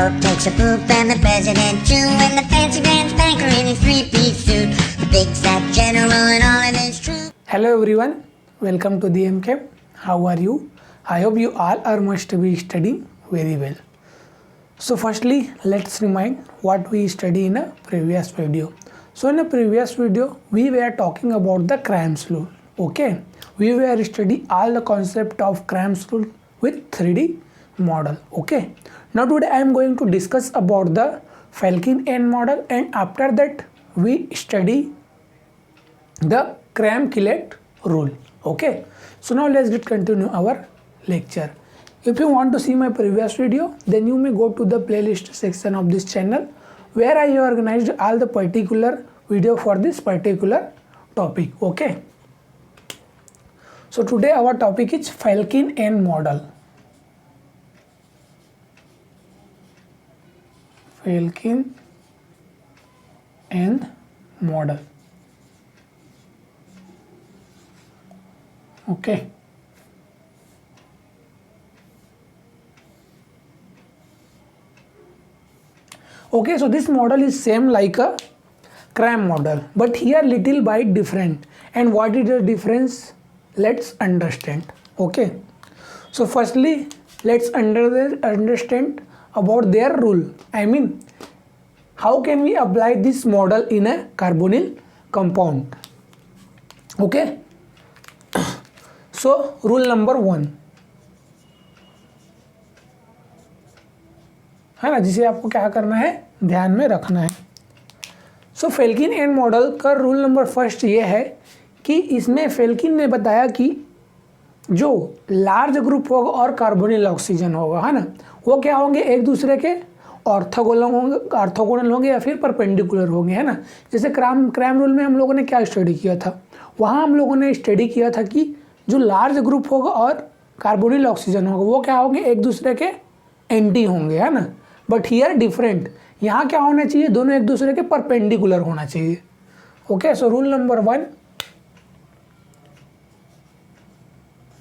Pope takes a poop and the president too, and the fancy pants banker in his three-piece suit, the big fat general and all of his troops. Hello everyone, welcome to the MCAP. How are you? I hope you all are must be studying very well. So firstly, let's remind what we studied in a previous video. So in a previous video, we were talking about the Crames rule. Okay, we were studying all the concept of Crames rule with 3D model. Okay, now today I am going to discuss about the Falcon-N model, and after that we study the Cram-Killet rule. Okay, so now let's get continue our lecture. If you want to see my previous video, then you may go to the playlist section of this channel, where I organized all the particular video for this particular topic. Okay, so today our topic is Falcon-N model. Falcon-N model. Okay. Okay, so this model is same like a Cram model, but here little bit different. And what is the difference? Let's understand. Okay, so firstly let's understand about their rule. I mean, how can we apply this model in a carbonyl compound? Okay, so rule number 1 है ना, जिसे आपको क्या करना है, ध्यान में रखना है. सो Falcon-N मॉडल का रूल नंबर फर्स्ट ये है कि इसमें फेल्किन ने बताया कि जो लार्ज ग्रुप होगा और कार्बोनिल ऑक्सीजन होगा, है ना, वो क्या होंगे, एक दूसरे के ऑर्थोगोनल होंगे या फिर परपेंडिकुलर होंगे, है ना. जैसे क्रैम रूल में हम लोगों ने क्या स्टडी किया था, वहाँ हम लोगों ने स्टडी किया था कि जो लार्ज ग्रुप होगा और कार्बोनिल ऑक्सीजन होगा वो क्या होंगे, एक दूसरे के एंटी होंगे, है ना. बट हियर डिफरेंट, यहाँ क्या होना चाहिए, दोनों एक दूसरे के परपेंडिकुलर होना चाहिए. Okay, so rule number 1,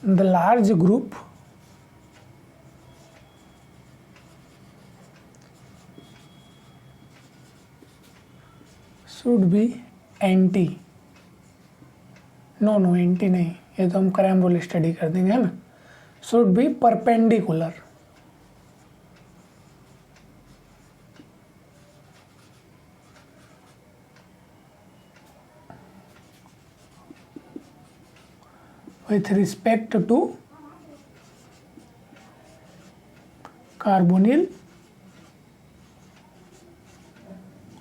the large group should be anti. No anti नहीं, ये तो हम क्रैम रूल स्टडी कर देंगे, है ना. Should be perpendicular. with respect to carbonyl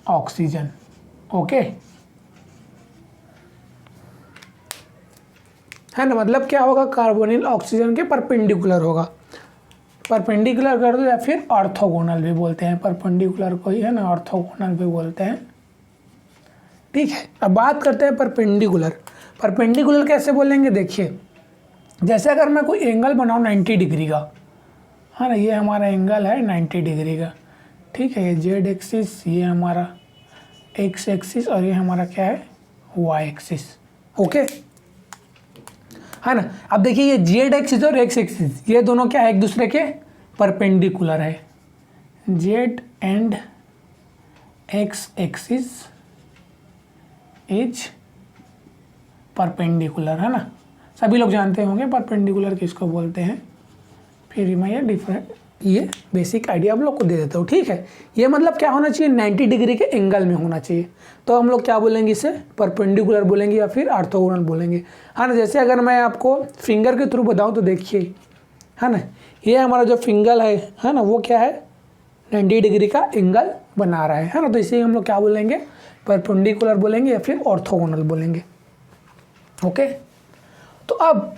oxygen. Okay, है ना, मतलब क्या होगा, कार्बोनिल ऑक्सीजन के परपेंडिकुलर होगा. परपेंडिकुलर कर दो या फिर ऑर्थोगोनल भी बोलते हैं, परपेंडिकुलर को ही, है ना, ऑर्थोगोनल भी बोलते हैं. ठीक है, अब बात करते हैं परपेंडिकुलर. परपेंडिकुलर कैसे बोलेंगे, देखिए, जैसे अगर मैं कोई एंगल बनाऊँ 90 डिग्री का, है ना, ये हमारा एंगल है 90 डिग्री का. ठीक है, ये जेड एक्सिस, ये हमारा एक्स एक्सिस और ये हमारा क्या है, वाई एक्सिस. ओके, है ना. अब देखिए, ये जेड एक्सिस और एक्स एक्सिस ये दोनों क्या है, एक दूसरे के परपेंडिकुलर है. Z and x axis is perpendicular, है ना. सभी लोग जानते होंगे परपेंडिकुलर किसको बोलते हैं. फिर मैं ये डिफरेंट, ये बेसिक आइडिया आप लोग को दे देता हूँ. ठीक है, ये मतलब क्या होना चाहिए, 90 डिग्री के एंगल में होना चाहिए. तो हम लोग क्या बोलेंगे, इसे परपेंडिकुलर बोलेंगे या फिर ऑर्थोगोनल बोलेंगे, है ना. जैसे अगर मैं आपको फिंगर के थ्रू बताऊँ तो देखिए, है ना, ये हमारा जो फिंगर है ना, वो क्या है, 90 डिग्री का एंगल बना रहा है ना. तो इसे हम लोग क्या बोलेंगे, परपेंडिकुलर बोलेंगे या फिर ऑर्थोगोनल बोलेंगे. ओके, तो अब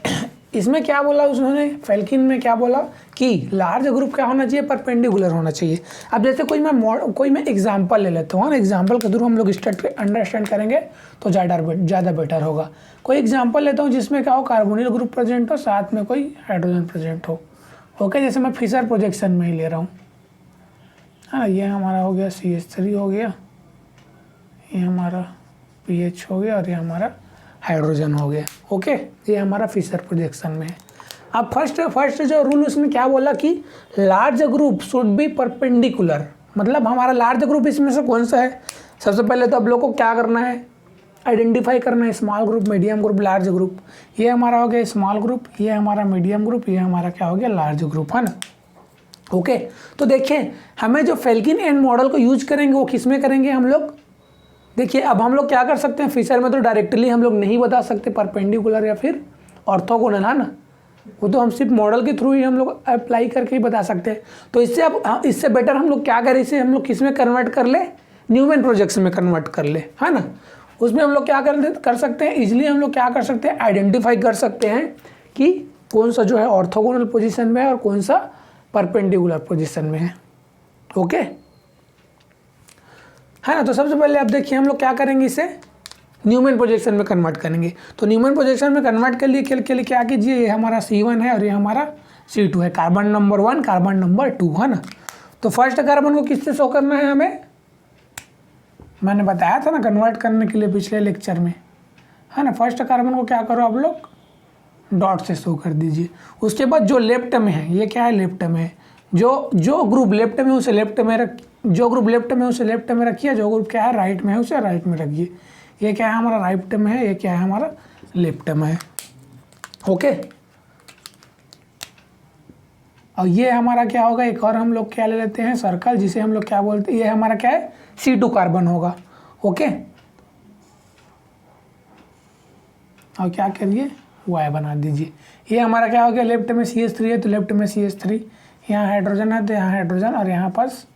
इसमें क्या बोला उसने, फेल्किन में क्या बोला कि लार्ज ग्रुप क्या होना चाहिए, परपेंडिकुलर होना चाहिए. अब जैसे कोई मैं एग्जांपल ले लेता हूँ, ना, एग्जांपल के थ्रू हम लोग अंडरस्टैंड करेंगे तो ज़्यादा बेटर होगा. कोई एग्जांपल लेता हूँ जिसमें क्या हो, कार्बोनिल ग्रुप प्रेजेंट हो, साथ में कोई हाइड्रोजन प्रेजेंट हो. ओके, जैसे मैं फिशर प्रोजेक्शन में ही ले रहा हूँ, हाँ, ये हमारा हो गया CH3 हो गया, ये हमारा PH हो गया और ये हमारा हाइड्रोजन हो गया. ओके, ये हमारा फिशर प्रोजेक्शन में है. अब फर्स्ट जो रूल उसने क्या बोला कि large group should B perpendicular, मतलब हमारा लार्ज ग्रुप इसमें से कौन सा है। सबसे पहले तो अब लोग को क्या करना है, आइडेंटिफाई करना है small group, medium group, large group. ये हमारा हो गया स्मॉल ग्रुप, ये हमारा मीडियम ग्रुप, ये हमारा क्या हो गया लार्ज ग्रुप, है ना। ओके, तो देखिए हमें जो फेल्किन एंड मॉडल को यूज करेंगे वो किस में करेंगे हम लोग। देखिए अब हम लोग क्या कर सकते हैं, फिशर में तो डायरेक्टली हम लोग नहीं बता सकते परपेंडिकुलर या फिर ऑर्थोगोनल, है ना, वो तो हम सिर्फ मॉडल के थ्रू ही हम लोग अप्लाई करके ही बता सकते हैं। तो इससे अब इससे बेटर हम लोग क्या करें, इसे हम लोग किस में कन्वर्ट कर ले, न्यूमैन प्रोजेक्शन में कन्वर्ट कर ले, है ना। उसमें हम लोग क्या कर सकते हैं, इजीली हम लोग क्या कर सकते हैं, आइडेंटिफाई कर सकते हैं कि कौन सा जो है ऑर्थोगोनल पोजीशन में है और कौन सा परपेंडिकुलर पोजीशन में है। ओके, है ना। तो सबसे पहले आप देखिए हम लोग क्या करेंगे, इसे न्यूमैन प्रोजेक्शन में कन्वर्ट करेंगे। तो न्यूमैन प्रोजेक्शन में कन्वर्ट के लिए क्या कीजिए, ये हमारा C1 है और ये हमारा C2 है, कार्बन नंबर 1 कार्बन नंबर 2, है ना। तो फर्स्ट कार्बन को किससे शो करना है हमें, मैंने बताया था ना कन्वर्ट करने के लिए पिछले लेक्चर में, है ना। फर्स्ट कार्बन को क्या करो आप लोग डॉट से शो कर दीजिए। उसके बाद जो लेफ्ट में है, ये क्या है लेफ्ट में है, जो ग्रुप लेफ्ट में उसे लेफ्ट में जो ग्रुप लेफ्ट में उसे लेफ्ट में रखिए, जो ग्रुप क्या है राइट में है उसे राइट में रखिए। ये क्या है हमारा राइट में है, ये क्या है हमारा लेफ्ट में है। ओके, और ये हमारा क्या होगा, एक और हम लोग क्या ले लेते हैं सर्कल, जिसे हम लोग क्या बोलते हैं, ये हमारा क्या है C2 कार्बन होगा। ओके, और क्या करिए Y बना दीजिए। ये हमारा क्या हो गया, लेफ्ट में CH3 है तो लेफ्ट में CH3, यहाँ हाइड्रोजन है तो यहाँ हाइड्रोजन और यहाँ पास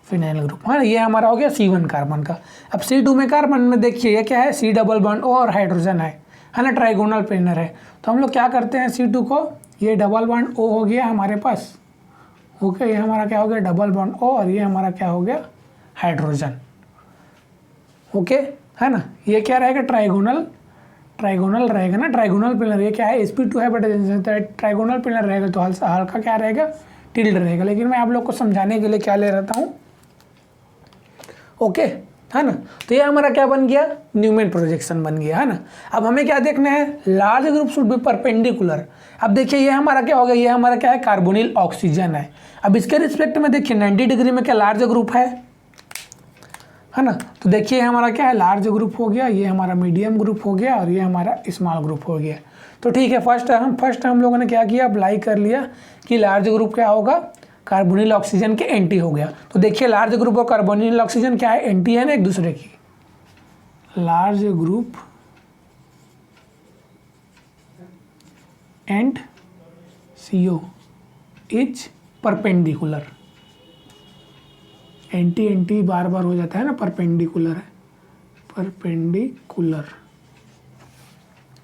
फिनाइल ग्रुप, हाँ। ये हमारा हो गया C1 कार्बन का। अब C2 में कार्बन में देखिए ये क्या है, C डबल बॉन्ड O और हाइड्रोजन है ना, ट्राइगोनल प्लेनर है। तो हम लोग क्या करते हैं C2 को, ये डबल बॉन्ड O हो गया हमारे पास। ओके, ये हमारा क्या हो गया डबल बॉन्ड O और ये हमारा क्या हो गया हाइड्रोजन। ओके, है ना। ये क्या रहेगा ट्राइगोनल रहेगा ना, ट्राइगोनल प्लेनर। ये क्या है sp2 है बट ट्राइगोनल प्लेनर रहेगा तो हल्का क्या रहेगा टिल्ड रहेगा। लेकिन मैं आप लोग को समझाने के लिए क्या ले रहता हूँ, ओके, है ना। तो ये हमारा क्या बन गया, न्यूमैन प्रोजेक्शन बन गया, है ना। अब हमें क्या देखना है, large group should B perpendicular. अब देखिए ये हमारा क्या हो गया, ये हमारा क्या है कार्बोनिल ऑक्सीजन है। अब इसके रिस्पेक्ट में देखिए 90 डिग्री में क्या लार्ज ग्रुप है ना। तो देखिए हमारा क्या है लार्ज ग्रुप हो गया, ये हमारा मीडियम ग्रुप हो गया और ये हमारा स्मॉल ग्रुप हो गया। तो ठीक है, फर्स्ट हम लोगों ने क्या किया, अप्लाई कर लिया कि लार्ज ग्रुप क्या होगा, कार्बोनिल ऑक्सीजन के एंटी हो गया। तो देखिए लार्ज ग्रुप और कार्बोनिल ऑक्सीजन क्या है, एंटी है ना एक दूसरे की। Large group and CO is perpendicular, anti बार बार हो जाता है ना, परपेंडिकुलर है, परपेंडिकुलर।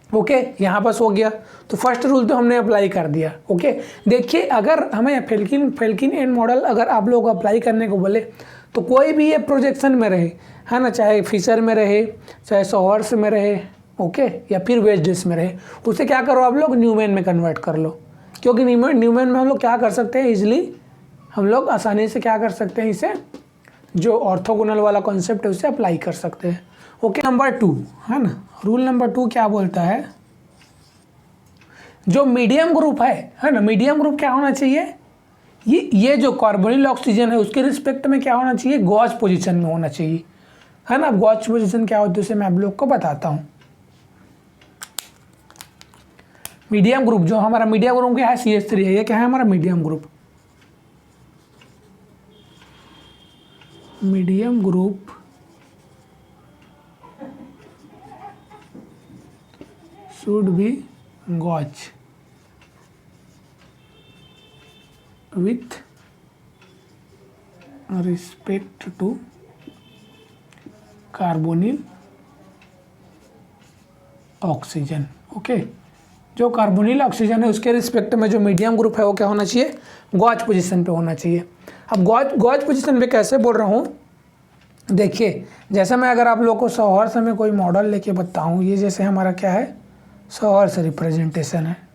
ओके, यहाँ पास हो गया। तो फर्स्ट रूल तो हमने अप्लाई कर दिया। ओके, देखिए अगर हमें फेल्किन एंड मॉडल अगर आप लोग अप्लाई करने को बोले तो कोई भी ये प्रोजेक्शन में रहे, है ना, चाहे फिशर में रहे, चाहे सॉवर्स में रहे, ओके, या फिर वेजडिस में रहे, उसे क्या करो आप लोग न्यूमैन में कन्वर्ट कर लो। क्योंकि न्यूमैन में हम लोग क्या कर सकते हैं, ईजिली हम लोग आसानी से क्या कर सकते हैं, इसे जो ऑर्थोगोनल वाला कॉन्सेप्ट है उसे अप्लाई कर सकते हैं। ओके, नंबर 2, है ना, रूल नंबर 2 क्या बोलता है, जो मीडियम ग्रुप है ना, मीडियम ग्रुप क्या होना चाहिए, ये जो कार्बोनिल ऑक्सीजन है उसके रिस्पेक्ट में क्या होना चाहिए, गॉज पोजीशन में होना चाहिए, है ना। अब गॉज पोजीशन क्या होती है उसे मैं आप लोग को बताता हूँ। मीडियम ग्रुप, जो हमारा मीडियम ग्रुप क्या है CH3 है, ये क्या है हमारा medium group. Medium group should be gauge with respect to carbonyl oxygen. Okay, जो कार्बोनिल ऑक्सीजन है उसके रिस्पेक्ट में जो मीडियम ग्रुप है वो क्या होना चाहिए, गॉज पोजीशन पे होना चाहिए। अब गॉज पोजीशन पे कैसे बोल रहा हूँ, देखिए जैसे मैं अगर आप लोग को सॉवर्स में कोई मॉडल लेके बताऊँ, ये जैसे हमारा क्या है सॉवर्स रिप्रेजेंटेशन है।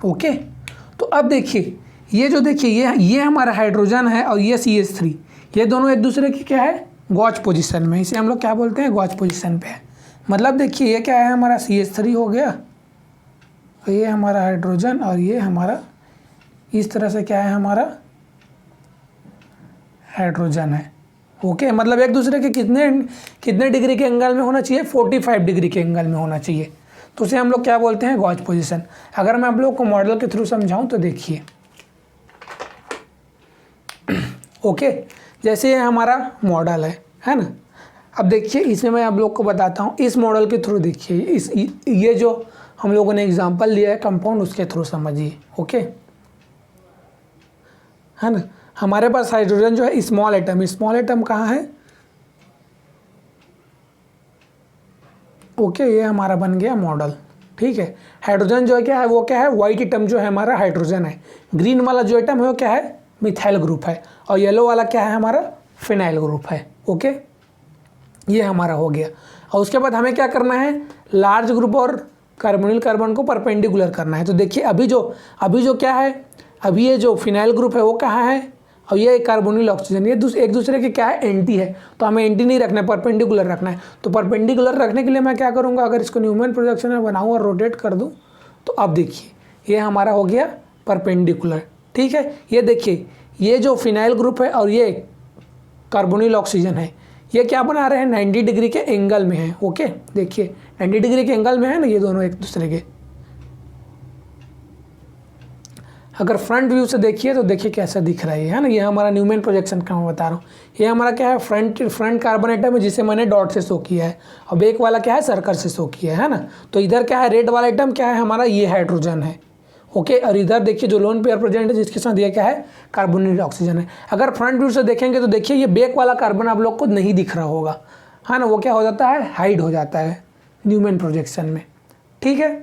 ओके, अब देखिए ये जो देखिए ये हमारा हाइड्रोजन है और ये CH3, ये दोनों एक दूसरे की क्या है, गॉच पोजीशन में, इसे हम लोग क्या बोलते हैं, गॉच पोजीशन पे है। मतलब देखिए ये क्या है, हमारा CH3 हो गया, और ये हमारा हाइड्रोजन, और ये हमारा इस तरह से क्या है, हमारा हाइड्रोजन है। ओके, मतलब एक दूसरे के कितने डिग्री के एंगल में होना चाहिए, 45 डिग्री के एंगल में होना चाहिए। तो उसे हम लोग क्या बोलते हैं, गॉच पोजीशन। अगर मैं आप लोग को मॉडल के थ्रू समझाऊं तो देखिए, ओके, जैसे ये हमारा मॉडल है ना। अब देखिए इसमें मैं आप लोग को बताता हूँ, इस मॉडल के थ्रू देखिए, ये जो हम लोगों ने एग्जांपल लिया है कंपाउंड, उसके थ्रू समझिए। ओके, है ना। हमारे पास हाइड्रोजन जो है स्मॉल एटम कहाँ है, ओके, ये हमारा बन गया मॉडल। ठीक है, हाइड्रोजन जो है क्या है, वो क्या है, वाइट एटम जो है हमारा हाइड्रोजन है, ग्रीन वाला जो एटम है वो क्या है, मिथाइल ग्रुप है, और येलो वाला क्या है, हमारा फिनाइल ग्रुप है। ओके, ये हमारा हो गया। और उसके बाद हमें क्या करना है, लार्ज ग्रुप और कार्बोनिल कार्बन को परपेंडिकुलर करना है। तो देखिए अभी जो क्या है, अभी ये जो फिनाइल ग्रुप है वो कहाँ है, और ये कार्बोनिल ऑक्सीजन, ये एक दूसरे के क्या है, एंटी है। तो हमें एंटी नहीं रखना है, परपेंडिकुलर रखना है। तो परपेंडिकुलर रखने के लिए मैं क्या करूँगा, अगर इसको न्यूमैन प्रोजेक्शन में बनाऊँ और रोटेट कर दूँ, तो अब देखिए ये हमारा हो गया परपेंडिकुलर। ठीक है, ये देखिए ये जो फिनाइल ग्रुप है और ये कार्बोनिल ऑक्सीजन है, ये क्या बना रहे हैं, 90 डिग्री के एंगल में है। ओके, देखिए 90 डिग्री के एंगल में है ना ये दोनों एक दूसरे के। अगर फ्रंट व्यू से देखिए तो देखिए कैसा दिख रहा है ना, ये हमारा न्यूमैन प्रोजेक्शन का मैं बता रहा हूँ। ये हमारा क्या है, फ्रंट कार्बन एटम है जिसे मैंने डॉट से शो किया है, और बैक वाला क्या है, सर्कल से शो किया है ना। तो इधर क्या है, रेड वाला एटम क्या है हमारा, ये हाइड्रोजन है। ओके, और इधर देखिए जो लोन पेयर प्रेजेंट है जिसके साथ ये क्या है, कार्बोनिल ऑक्सीजन है। अगर फ्रंट व्यू से देखेंगे तो देखिए ये बैक वाला कार्बन आप लोग को नहीं दिख रहा होगा, है ना, वो क्या हो जाता है, हाइड हो जाता है न्यूमैन प्रोजेक्शन में। ठीक है,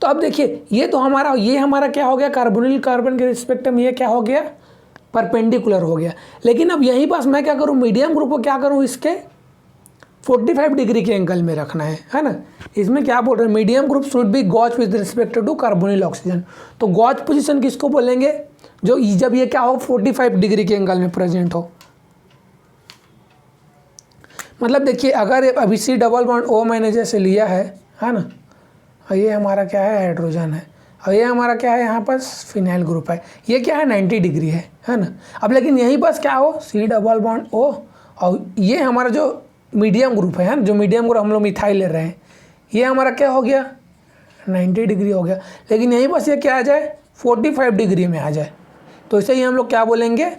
तो अब देखिए ये हमारा क्या हो गया, कार्बोनिल कार्बन के रिस्पेक्ट में ये क्या हो गया, परपेंडिकुलर हो गया। लेकिन अब यहीं पास मैं क्या करूँ, मीडियम ग्रुप को क्या करूँ, इसके 45 डिग्री के एंगल में रखना है ना। इसमें क्या बोल रहे हैं, medium group should be gauche with respect to carbonyl oxygen. तो गॉच पोजीशन किसको बोलेंगे, जब ये क्या हो, 45 डिग्री के एंगल में प्रेजेंट हो। मतलब देखिए अगर अभी C डबल बॉन्ड O मैंने जैसे लिया है ना, और ये हमारा क्या है, हाइड्रोजन है, और ये हमारा क्या है, यहाँ पर फिनाइल ग्रुप है, ये क्या है, 90 डिग्री है ना। अब लेकिन यहीं पास क्या हो, C डबल बॉन्ड O, और ये हमारा जो मीडियम ग्रुप है ना, जो मीडियम ग्रुप हम लोग मिथाइल ले रहे हैं, ये हमारा क्या हो गया, 90 डिग्री हो गया। लेकिन यहीं पास ये क्या आ जाए, 45 डिग्री में आ जाए, तो इसे ही हम लोग क्या बोलेंगे,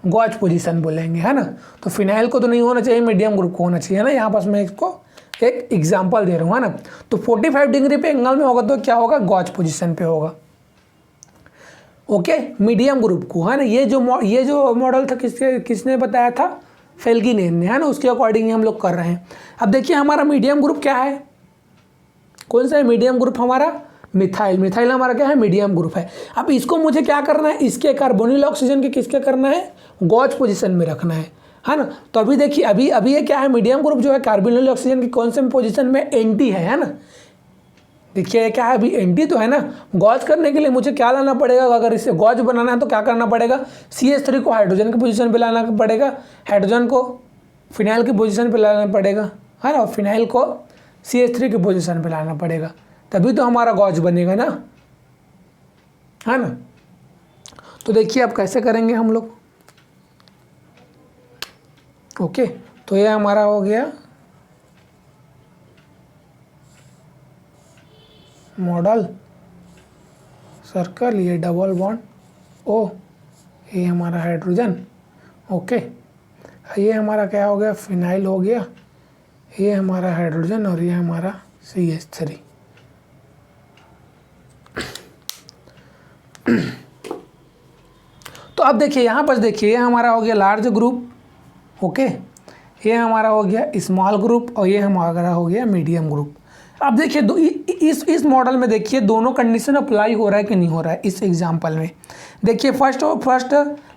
गॉच पोजीशन बोलेंगे, है ना। तो फिनाइल को तो नहीं होना चाहिए, मीडियम ग्रुप को होना चाहिए, है ना। यहाँ पास मैं इसको एक एग्जाम्पल दे रहा हूँ, है ना। तो 45 डिग्री पे एंगल में होगा तो क्या होगा, गॉच पोजीशन पे होगा। ओके, मीडियम ग्रुप को, है ना। ये जो मॉडल था किसने बताया था, फेल्गिनेन ने, है ना। उसके अकॉर्डिंग हम लोग कर रहे हैं। अब देखिए हमारा मीडियम ग्रुप क्या है, कौन सा है मीडियम ग्रुप, हमारा मिथाइल हमारा क्या है, मीडियम ग्रुप है। अब इसको मुझे क्या करना है, इसके कार्बोनिल ऑक्सीजन के किसके करना है, गॉच पोजीशन में रखना है ना। तो अभी देखिए अभी ये क्या है, मीडियम ग्रुप जो है कार्बोनिल ऑक्सीजन की कौन से पोजीशन में, एंटी है ना। देखिए क्या है, अभी एंटी तो है ना। गॉच करने के लिए मुझे क्या लाना पड़ेगा, अगर इसे गॉच बनाना है तो क्या करना पड़ेगा, CH3 को हाइड्रोजन की पोजीशन पे लाना पड़ेगा, हाइड्रोजन को फिनाइल की पोजीशन पे लाना पड़ेगा, है ना, फिनाइल को CH3 की पोजीशन पे लाना पड़ेगा, तभी तो हमारा गॉच बनेगा ना, है ना। तो देखिए अब कैसे करेंगे हम लोग। ओके, तो ये हमारा हो गया मॉडल सर्कल, ये डबल बॉन्ड O, ये हमारा हाइड्रोजन। ओके, ये हमारा क्या हो गया, फिनाइल हो गया, ये हमारा हाइड्रोजन, और ये हमारा CH3। तो अब देखिए यहाँ पर देखिए ये हमारा हो गया लार्ज ग्रुप, ओके, ये हमारा हो गया स्मॉल ग्रुप, और ये हमारा हो गया मीडियम ग्रुप। अब देखिए इस मॉडल में देखिए दोनों कंडीशन अप्लाई हो रहा है कि नहीं हो रहा है। इस एग्जांपल में देखिए फर्स्ट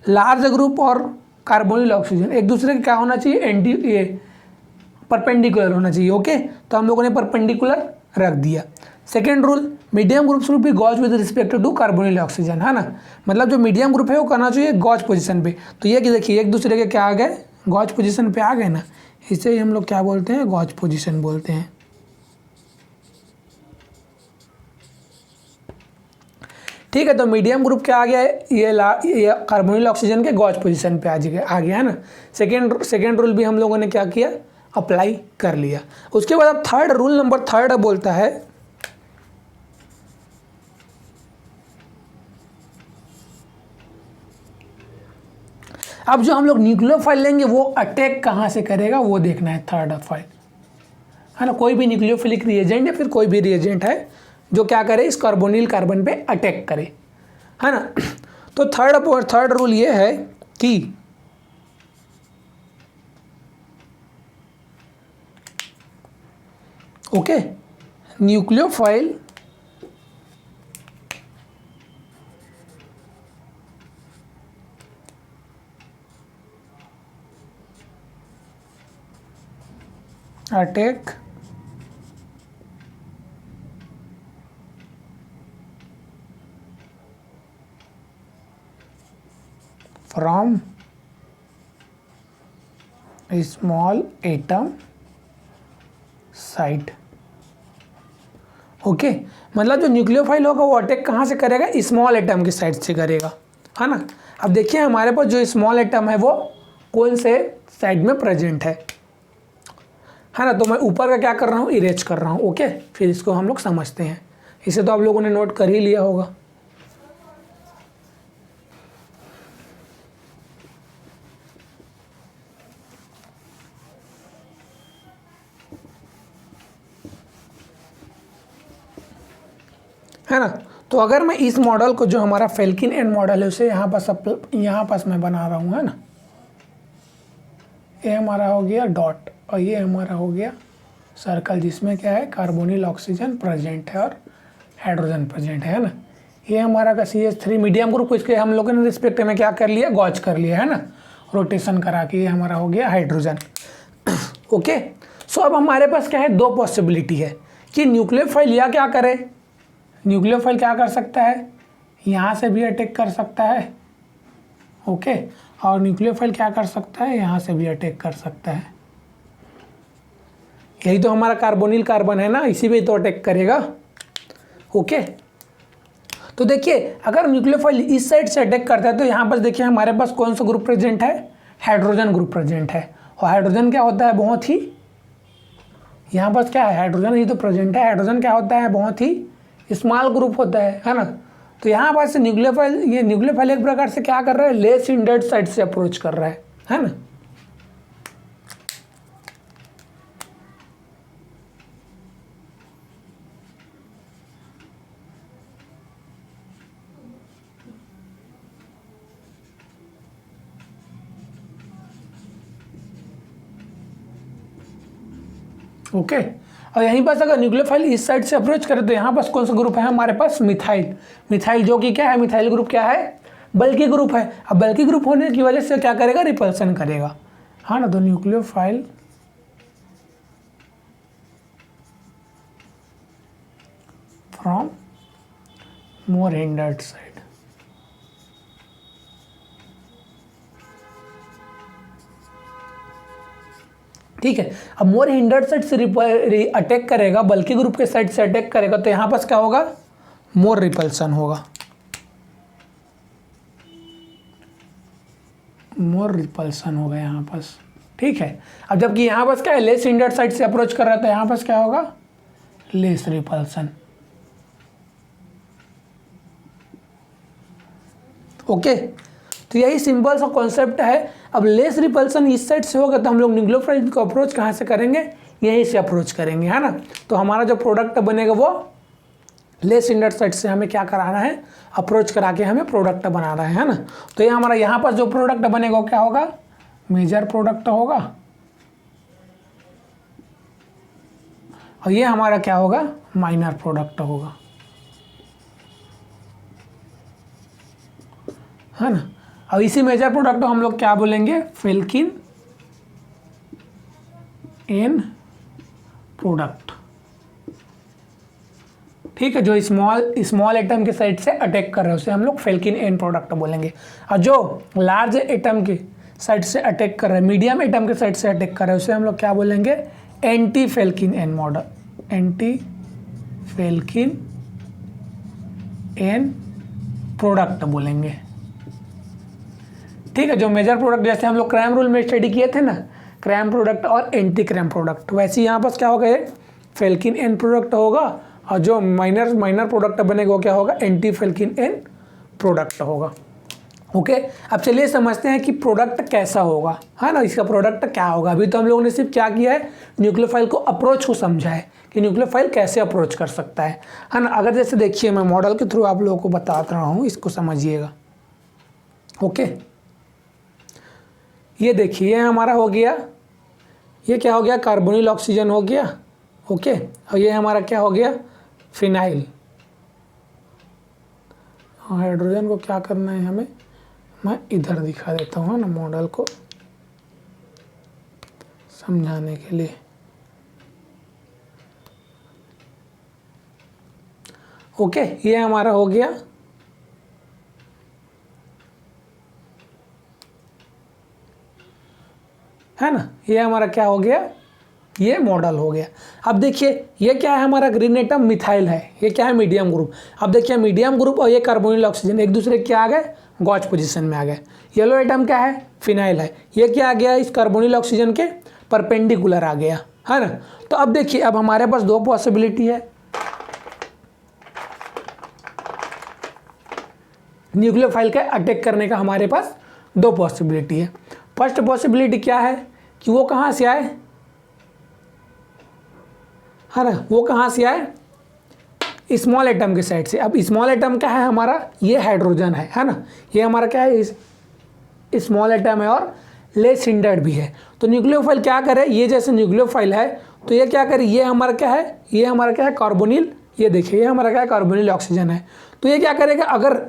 लार्ज ग्रुप और कार्बोनिल ऑक्सीजन एक दूसरे के क्या होना चाहिए, परपेंडिकुलर होना चाहिए। ओके, तो हम लोगों ने परपेंडिकुलर रख दिया। Second rule, medium group should be gauche with respect to carbonyl oxygen, है ना, मतलब जो मीडियम ग्रुप है वो करना चाहिए गॉज पोजीशन पे। तो ये कि देखिए एक दूसरे के क्या आ गए, गॉज पोजीशन पे आ गए ना, इसे ही हम लोग क्या बोलते हैं, गॉज पोजीशन बोलते हैं। ठीक है, तो मीडियम ग्रुप क्या आ गया है, ये कार्बोनिल ऑक्सीजन के गॉज पोजीशन पे आ गया है ना। सेकेंड रूल भी हम लोगों ने क्या किया, अप्लाई कर लिया। उसके बाद अब थर्ड रूल नंबर थर्ड बोलता है अब जो हम लोग न्यूक्लियोफाइल लेंगे वो अटैक कहाँ से करेगा वो देखना है, थर्ड फाइल, है ना। कोई भी न्यूक्लियोफिलिक रिएजेंट या फिर कोई भी रिएजेंट है जो क्या करे, इस कार्बोनिल कार्बन पे अटैक करे, है ना। तो थर्ड रूल ये है कि okay, nucleophile attack from small atom site. Okay, मतलब जो न्यूक्लियोफाइल होगा वो अटैक कहाँ से करेगा, स्मॉल एटम की साइड से करेगा, है ना। अब देखिए हमारे पास जो स्मॉल एटम है वो कौन से साइड में प्रेजेंट है ना। तो मैं ऊपर का क्या कर रहा हूँ, इरेज कर रहा हूँ। ओके, फिर इसको हम लोग समझते हैं। इसे तो आप लोगों ने नोट कर ही लिया होगा। है ना। तो अगर मैं इस मॉडल को, जो हमारा फेल्किन एंड मॉडल है, उसे यहाँ पास मैं बना रहा हूँ, है ना। ये हमारा हो गया डॉट और ये हमारा हो गया सर्कल, जिसमें क्या है, कार्बोनिल ऑक्सीजन प्रेजेंट है और हाइड्रोजन प्रेजेंट है ना। ये हमारा का CH3 मीडियम ग्रुप, इसके हम लोगों ने रिस्पेक्ट में क्या कर लिया, गॉज कर लिया, है ना, रोटेशन करा के। ये हमारा हो गया हाइड्रोजन। ओके, सो अब हमारे पास क्या है, दो पॉसिबिलिटी है कि न्यूक्लियोफाइल या क्या करे, न्यूक्लियोफाइल क्या कर सकता है, यहाँ से भी अटैक कर सकता है। ओके, और न्यूक्लियोफाइल क्या कर सकता है, यहाँ से भी अटैक कर सकता है। यही तो हमारा कार्बोनिल कार्बन है ना, इसी पे तो अटैक करेगा। ओके, तो देखिए अगर न्यूक्लियोफाइल इस साइड से अटैक करता है तो यहाँ पर देखिए हमारे पास कौन सा ग्रुप प्रेजेंट है, हाइड्रोजन ग्रुप प्रेजेंट है। और हाइड्रोजन क्या होता है, बहुत ही, यहाँ पर क्या है, हाइड्रोजन ही तो प्रेजेंट है। हाइड्रोजन क्या होता है, बहुत ही स्मॉल ग्रुप होता है ना। तो यहाँ पर से न्यूक्लियोफाइल एक प्रकार से क्या कर रहा है, लेस हिंडर्ड साइड से अप्रोच कर रहा है ना। ओके, और यहीं पास अगर न्यूक्लियोफाइल इस साइड से अप्रोच करे तो यहाँ पास कौन सा ग्रुप है हमारे पास, मिथाइल जो कि क्या है, मिथाइल ग्रुप क्या है, बल्कि ग्रुप है। अब बल्कि ग्रुप होने की वजह से क्या करेगा, रिपल्सन करेगा, हाँ ना। तो nucleophile from more hindered side. ठीक है, अब मोर हिंडर्ड साइड से अटैक करेगा, बल्कि ग्रुप के साइड से अटैक करेगा, तो यहाँ पास क्या होगा, मोर रिपल्सन होगा, मोर रिपल्सन होगा यहाँ पास। ठीक है, अब जबकि यहाँ पास क्या है, लेस हिंडर्ड साइड से अप्रोच कर रहा है, तो यहाँ पास क्या होगा, लेस रिपल्सन। ओके, तो यही सिंपल सा कॉन्सेप्ट है। अब लेस रिपल्सन इस साइड से होगा तो हम लोग न्यूक्लियोफाइल को अप्रोच कहाँ से करेंगे, यहीं से अप्रोच करेंगे, है ना। तो हमारा जो प्रोडक्ट बनेगा वो लेस हिंडर्ड साइड से हमें क्या कराना है, अप्रोच करा के हमें प्रोडक्ट बनाना है ना। तो ये हमारा यहाँ पर जो प्रोडक्ट बनेगा वो क्या होगा, मेजर प्रोडक्ट होगा, और ये हमारा क्या होगा, माइनर प्रोडक्ट होगा, है ना। अब इसी मेजर प्रोडक्ट को हम लोग क्या बोलेंगे, फेल्किन एन प्रोडक्ट। ठीक है, जो स्मॉल एटम के साइड से अटैक कर रहे हैं उसे हम लोग फेल्किन एन प्रोडक्ट बोलेंगे। और जो लार्ज एटम के साइड से अटैक कर रहे हैं, मीडियम एटम के साइड से अटैक कर रहे हैं उसे हम लोग क्या बोलेंगे, anti Felkin Anh model, anti Felkin Anh product बोलेंगे। ठीक है, जो मेजर प्रोडक्ट जैसे हम लोग क्रैम रूल में स्टडी किए थे ना, क्रैम प्रोडक्ट और एंटी क्रैम प्रोडक्ट, वैसे यहाँ पर क्या होगा, फेल्किन एन प्रोडक्ट होगा और जो माइनर प्रोडक्ट बनेगा वो क्या होगा, एंटी फेल्किन एन प्रोडक्ट होगा। ओके, अब चलिए समझते हैं कि प्रोडक्ट कैसा होगा, है ना, इसका प्रोडक्ट क्या होगा। अभी तो हम लोगों ने सिर्फ क्या किया है, न्यूक्लियोफाइल को अप्रोच को समझा है कि न्यूक्लियोफाइल कैसे अप्रोच कर सकता है ना। अगर जैसे देखिए मैं मॉडल के थ्रू आप लोगों को बता रहा हूँ, इसको समझिएगा। ओके, ये देखिए ये हमारा हो गया, ये क्या हो गया, कार्बोनिल ऑक्सीजन हो गया। ओके, और ये हमारा क्या हो गया, फिनाइल। हाइड्रोजन को क्या करना है हमें, मैं इधर दिखा देता हूँ ना मॉडल को समझाने के लिए। ओके, ये हमारा हो गया, है ना, ये हमारा क्या हो गया, ये मॉडल हो गया। अब देखिए ये क्या है, हमारा ग्रीन एटम मिथाइल है, ये क्या है, मीडियम ग्रुप। अब देखिए मीडियम ग्रुप और ये कार्बोनिल ऑक्सीजन एक दूसरे क्या आ गए, गॉच पोजीशन में आ गए। येलो एटम क्या है, फिनाइल है, ये क्या आ गया, इस कार्बोनिल ऑक्सीजन के परपेंडिकुलर आ गया, है ना। तो अब देखिए अब हमारे पास दो पॉसिबिलिटी है न्यूक्लियोफाइल का अटैक करने का, हमारे पास दो पॉसिबिलिटी है। फर्स्ट पॉसिबिलिटी क्या है कि वो कहाँ से आए, है ना, वो कहाँ से आए, स्मॉल एटम के साइड से। अब स्मॉल एटम क्या है हमारा, ये हाइड्रोजन है ना, ये हमारा क्या है, स्मॉल एटम है और लेस हिंडर्ड भी है। तो न्यूक्लियोफाइल क्या करे, ये जैसे न्यूक्लियोफाइल है तो ये क्या करे, ये हमारा क्या है, ये हमारा क्या है, कार्बोनिल, ये देखिए ये हमारा क्या है, कार्बोनिल ऑक्सीजन है। तो ये क्या करेगा, अगर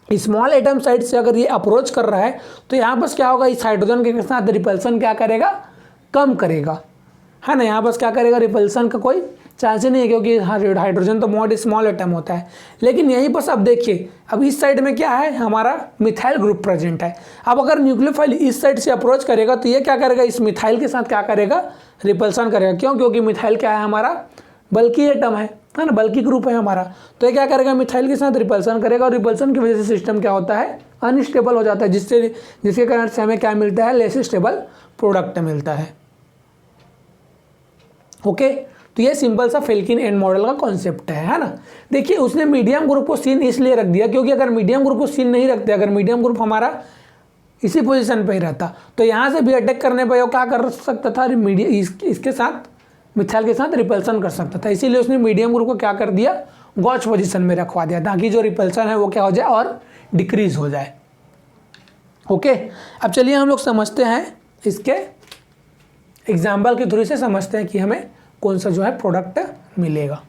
स्मॉल एटम साइड से अगर ये अप्रोच कर रहा है तो यहाँ पर क्या होगा, इस हाइड्रोजन के साथ रिपल्सन क्या करेगा, कम करेगा, है ना। यहाँ पर क्या करेगा, रिपल्सन का कोई चांस ही नहीं है क्योंकि हाइड्रोजन तो मोड स्मॉल एटम होता है। लेकिन यहीं पर अब देखिए, अब इस साइड में क्या है, हमारा मिथाइल ग्रुप प्रेजेंट है। अब अगर न्यूक्लियोफाइल इस साइड से अप्रोच करेगा तो ये क्या करेगा, इस मिथाइल के साथ क्या करेगा, रिपल्सन करेगा। क्यों, क्योंकि मिथाइल क्या है, हमारा बल्कि एटम है ना, बल्कि ग्रुप है हमारा। तो ये क्या करेगा, मिथाइल के साथ रिपल्सन करेगा और रिपल्सन की वजह से सिस्टम क्या होता है, अनस्टेबल हो जाता है, जिसके कारण से हमें क्या मिलता है, लेस स्टेबल प्रोडक्ट मिलता है। ओके, तो ये सिंपल सा फेल्किन एन मॉडल का कॉन्सेप्ट है ना। देखिए उसने मीडियम ग्रुप को सीन इसलिए रख दिया क्योंकि अगर मीडियम ग्रुप को सीन नहीं रखते, अगर मीडियम ग्रुप हमारा इसी पोजीशन पे ही रहता तो यहाँ से भी अटैक करने पर वो क्या कर सकता था, इसके साथ मिथाइल के साथ रिपल्सन कर सकता था। इसीलिए उसने मीडियम ग्रुप को क्या कर दिया, गॉच पोजीशन में रखवा दिया ताकि जो रिपल्सन है वो क्या हो जाए और डिक्रीज हो जाए। ओके, अब चलिए हम लोग समझते हैं, इसके एग्जाम्पल के थ्रू से समझते हैं कि हमें कौन सा जो है प्रोडक्ट मिलेगा।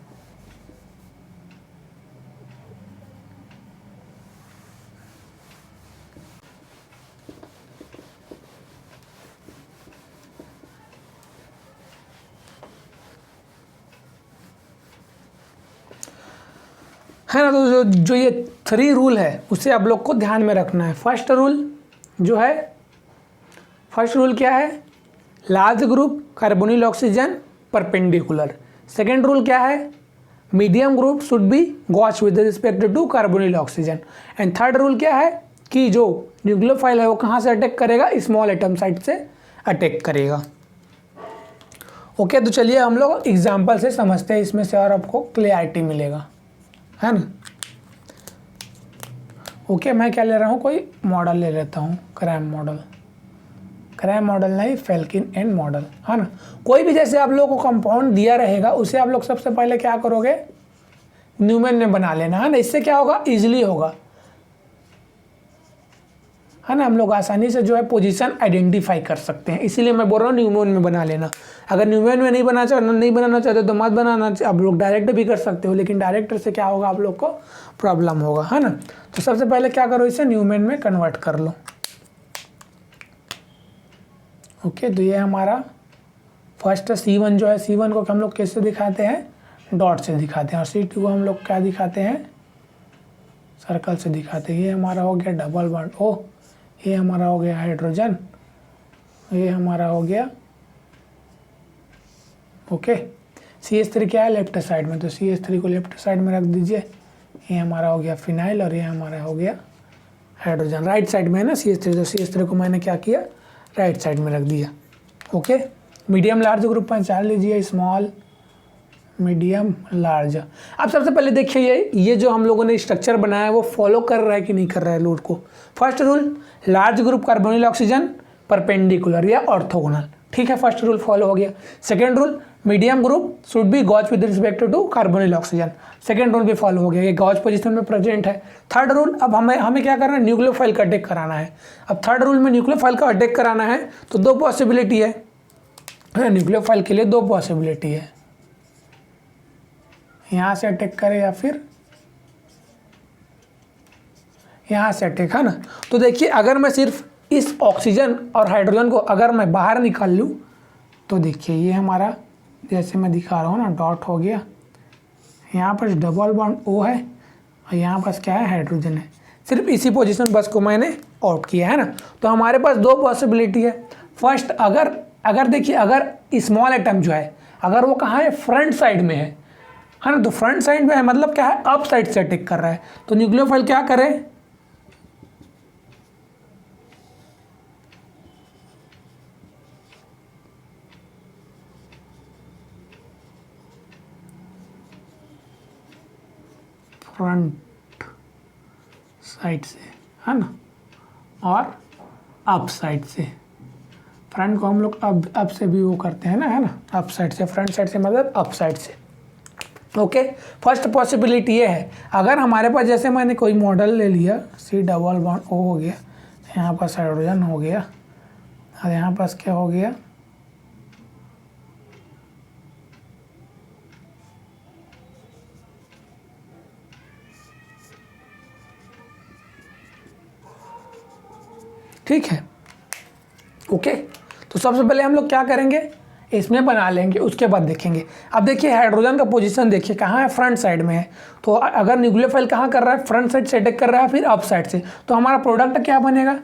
है ना। तो जो ये 3 रूल है उसे आप लोग को ध्यान में रखना है। फर्स्ट रूल जो है, फर्स्ट रूल क्या है, large group carbonyl oxygen perpendicular. Second rule क्या है, medium group should be gauche with respect to carbonyl oxygen. And third rule क्या है कि जो न्यूक्लियोफाइल है वो कहाँ से अटैक करेगा, स्मॉल एटम साइड से अटैक करेगा। ओके, तो चलिए हम लोग एग्जाम्पल से समझते हैं, इसमें से और आपको क्लियरिटी मिलेगा, है ना। ओके, मैं क्या ले रहा हूँ, कोई मॉडल ले लेता हूँ, क्रैम मॉडल, क्रैम मॉडल नहीं, फेल्किन एन मॉडल, है ना। कोई भी जैसे आप लोगों को कंपाउंड दिया रहेगा उसे आप लोग सबसे पहले क्या करोगे, न्यूमेन में बना लेना, है ना। इससे क्या होगा, इजीली होगा, है ना। हम लोग आसानी से जो है पोजीशन आइडेंटिफाई कर सकते हैं, इसीलिए मैं बोल रहा हूँ न्यूमेन में बना लेना। अगर न्यूमेन में नहीं बनाना चाहते तो मत बनाना, आप लोग डायरेक्ट भी कर सकते हो, लेकिन डायरेक्ट से क्या होगा, आप लोग को प्रॉब्लम होगा, है ना। तो सबसे पहले क्या करो, इसे न्यूमेन में कन्वर्ट कर लो। ओके, तो ये हमारा फर्स्ट C1 जो है, C1 को हम लोग कैसे दिखाते हैं, डॉट से दिखाते हैं और C2 को हम लोग क्या दिखाते हैं, सर्कल से दिखाते हैं। ये हमारा हो गया डबल बॉन्ड O, ये हमारा हो गया हाइड्रोजन, ये हमारा हो गया ओके। CH3 क्या है लेफ्ट साइड में, तो CH3 को लेफ्ट साइड में रख दीजिए। ये हमारा हो गया फिनाइल और ये हमारा हो गया हाइड्रोजन। राइट साइड में है ना CH3, तो CH3 को मैंने क्या किया, राइट साइड में रख दिया ओके। मीडियम लार्ज ग्रुप पहचान लीजिए, स्मॉल मीडियम लार्ज। अब सबसे पहले देखिए ये जो हम लोगों ने स्ट्रक्चर बनाया है वो फॉलो कर रहा है कि नहीं कर रहा है रूल को। First rule, large group carbonyl oxygen perpendicular या ऑर्थोगोनल, ठीक है, फर्स्ट रूल फॉलो हो गया। Second rule, medium group should be gauche with respect to carbonyl oxygen, second rule भी फॉलो हो गया, ये गॉज पोजीशन में प्रेजेंट है। थर्ड रूल, अब हमें क्या करना है, न्यूक्लियोफाइल का अटैक कराना है। अब थर्ड रूल में न्यूक्लियोफाइल का अटैक कराना है तो दो पॉसिबिलिटी है, न्यूक्लियोफाइल के लिए दो पॉसिबिलिटी है, यहाँ से अटैक करे या फिर यहाँ से अटैक, है ना। तो देखिए अगर मैं सिर्फ इस ऑक्सीजन और हाइड्रोजन को अगर मैं बाहर निकाल लूँ तो देखिए ये हमारा जैसे मैं दिखा रहा हूँ ना, डॉट हो गया, यहाँ पर डबल बॉन्ड O है और यहाँ पास क्या है, हाइड्रोजन है। सिर्फ इसी पोजीशन बस को मैंने आउट किया है ना। तो हमारे पास दो पॉसिबिलिटी है। फर्स्ट, अगर देखिए अगर स्मॉल एटम जो है अगर वो कहाँ है, फ्रंट साइड में है ना, तो फ्रंट साइड में है मतलब क्या है, अप साइड से अटैक कर रहा है। तो न्यूक्लियोफाइल क्या करे, फ्रंट साइड से, है ना, और अप साइड से। फ्रंट को हम लोग अब से भी वो करते हैं ना, है ना, अप साइड से, फ्रंट साइड से मतलब अप साइड से ओके। फर्स्ट पॉसिबिलिटी ये है, अगर हमारे पास जैसे मैंने कोई मॉडल ले लिया, C डबल बॉन्ड O हो गया, यहाँ पास हाइड्रोजन हो गया और यहाँ पास क्या हो गया, ठीक है ओके। तो सबसे पहले हम लोग क्या करेंगे, इसमें बना लेंगे, उसके बाद देखेंगे। अब देखिए हाइड्रोजन का पोजीशन देखिए कहाँ है, फ्रंट साइड में है। तो अगर न्यूक्लियोफाइल कहाँ कर रहा है, फ्रंट साइड से अटैक कर रहा है, फिर अप साइड से, तो हमारा प्रोडक्ट क्या बनेगा।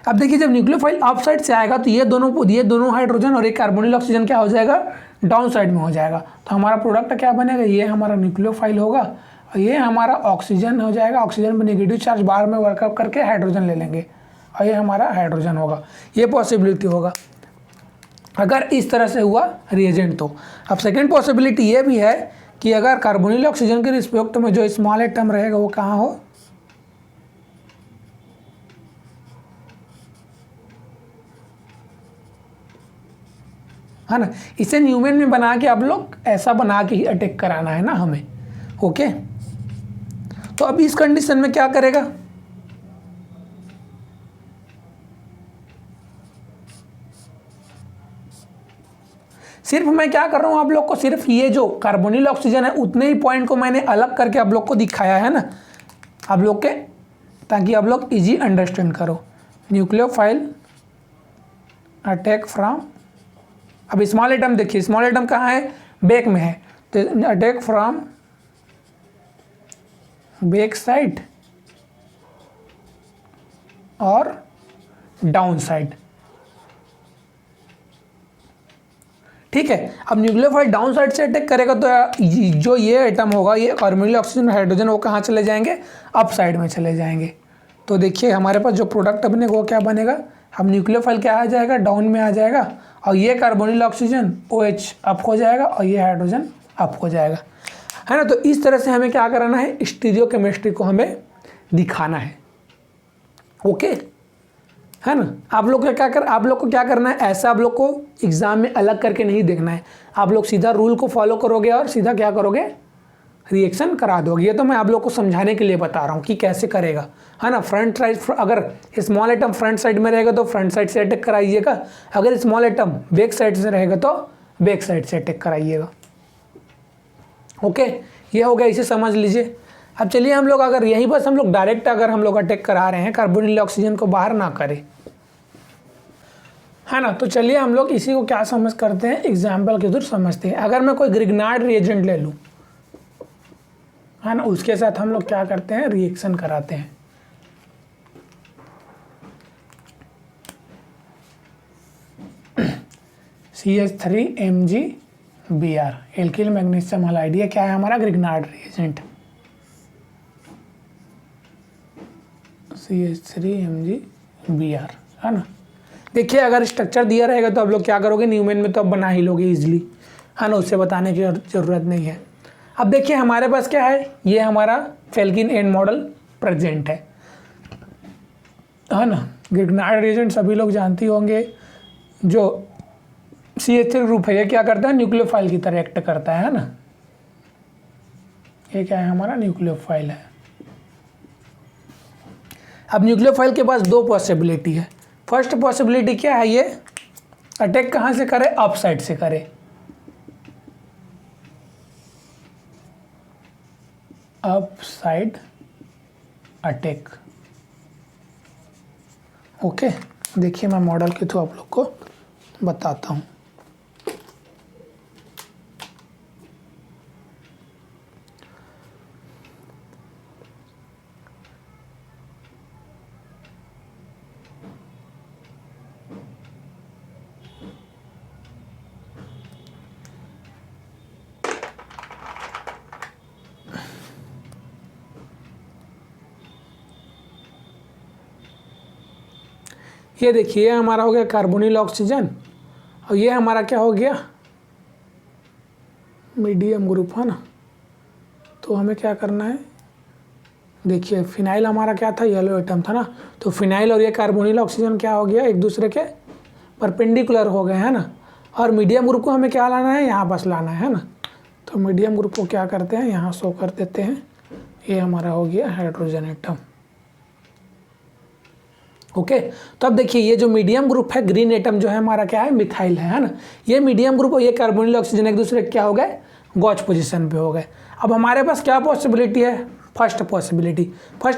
अब देखिए जब न्यूक्लियोफाइल अप साइड से आएगा तो ये दोनों हाइड्रोजन और एक कार्बोनिल ऑक्सीजन क्या हो जाएगा, डाउन साइड में हो जाएगा। तो हमारा प्रोडक्ट क्या बनेगा, ये हमारा न्यूक्लियोफाइल होगा और ये हमारा ऑक्सीजन हो जाएगा। ऑक्सीजन में नेगेटिव चार्ज बार में वर्कअप करके हाइड्रोजन ले लेंगे और ये हमारा हाइड्रोजन होगा। ये पॉसिबिलिटी होगा अगर इस तरह से हुआ रिएजेंट। तो अब सेकेंड पॉसिबिलिटी ये भी है कि अगर कार्बोनिल ऑक्सीजन के रिस्पेक्ट में जो स्मॉल एटम रहेगा वो कहाँ हो, है ना, इसे न्यूमेन में बना के आप लोग ऐसा बना के ही अटैक कराना है ना हमें ओके। तो अब इस कंडीशन में क्या करेगा, सिर्फ मैं क्या कर रहा हूँ आप लोग को, सिर्फ ये जो कार्बोनिल ऑक्सीजन है उतने ही पॉइंट को मैंने अलग करके आप लोग को दिखाया है ना, आप लोग के, ताकि आप लोग इजी अंडरस्टैंड करो। न्यूक्लियोफाइल अटैक फ्रॉम, अब स्मॉल एटम देखिए, स्मॉल एटम कहाँ है, बैक में है, तो अटैक फ्रॉम बैक साइड और डाउन साइड, ठीक है। अब न्यूक्लियोफाइल डाउन साइड से अटैक करेगा तो जो ये एटम होगा, ये कार्बोनिल ऑक्सीजन हाइड्रोजन, वो कहाँ चले जाएंगे, अप साइड में चले जाएंगे। तो देखिए हमारे पास जो प्रोडक्ट बनेगा वो क्या बनेगा, अब न्यूक्लियोफाइल क्या आ जाएगा, डाउन में आ जाएगा और ये कार्बोनिल ऑक्सीजन OH अप हो जाएगा और ये हाइड्रोजन अप हो जाएगा, है ना। तो इस तरह से हमें क्या कराना है, स्टीरियोकेमिस्ट्री को हमें दिखाना है ओके, है ना। आप लोग को क्या करना है, ऐसा आप लोग को एग्जाम में अलग करके नहीं देखना है। आप लोग सीधा रूल को फॉलो करोगे और सीधा क्या करोगे, रिएक्शन करा दोगे। ये तो मैं आप लोग को समझाने के लिए बता रहा हूँ कि कैसे करेगा, है ना। फ्रंट साइड, अगर स्मॉल एटम फ्रंट साइड में रहेगा तो फ्रंट साइड से अटैक कराइएगा, अगर स्मॉल एटम बैक साइड से रहेगा तो बैक साइड से अटैक कराइएगा ओके। ये हो गया, इसे समझ लीजिए। अब चलिए हम लोग अगर यहीं बस हम लोग डायरेक्ट अगर हम लोग अटैक करा रहे हैं, कार्बोनिल ऑक्सीजन को बाहर ना करें, है ना। तो चलिए हम लोग इसी को क्या समझ करते हैं, एग्जाम्पल के थ्रू समझते हैं। अगर मैं कोई ग्रिग्नार्ड रिएजेंट ले लूँ, है ना, उसके साथ हम लोग क्या करते हैं, रिएक्शन कराते हैं। CH3MgBr एल्किल मैग्नीशियम हलाइड, ये क्या है हमारा ग्रिग्नार्ड रिएजेंट। CH3MgBr, है ना। देखिए अगर स्ट्रक्चर दिया रहेगा तो आप लोग क्या करोगे, न्यूमेन में तो आप बना ही लोगे इजीली, है ना, उससे बताने की ज़रूरत नहीं है। अब देखिए हमारे पास क्या है, ये हमारा फेल्किन एंड मॉडल प्रेजेंट है ना। ग्रिग्नार्ड रिएजेंट सभी लोग जानते होंगे, जो CH3 ग्रुप है ये क्या करता है, न्यूक्लियोफाइल की तरह एक्ट करता है ना। ये क्या है हमारा, न्यूक्लियोफाइल है। अब न्यूक्लियोफाइल के पास दो पॉसिबिलिटी है। फर्स्ट पॉसिबिलिटी क्या है, ये अटैक कहाँ से करे, अप साइड से करे। Up side attack, okay. देखिए मैं मॉडल के थ्रू आप लोग को बताता हूँ। ये देखिए हमारा हो गया कार्बोनिल ऑक्सीजन, और ये हमारा क्या हो गया, मीडियम ग्रुप, है ना। तो हमें क्या करना है, देखिए फिनाइल हमारा क्या था, येलो एटम था ना। तो फिनाइल और ये कार्बोनिल ऑक्सीजन क्या हो गया, एक दूसरे के परपेंडिकुलर हो गए, है ना। और मीडियम ग्रुप को हमें क्या लाना है, यहाँ पास लाना है ना। तो मीडियम ग्रुप को क्या करते हैं, यहाँ शो कर देते हैं। ये हमारा हो गया हाइड्रोजन एटम, ओके। तो अब देखिए ये जो मीडियम ग्रुप है, ग्रीन एटम जो है हमारा क्या है, मिथाइल है ना। ये मीडियम ग्रुप और ये कार्बोनिल ऑक्सीजन एक दूसरे क्या हो गए, गॉच पोजीशन पे हो गए। अब हमारे पास क्या पॉसिबिलिटी है, फर्स्ट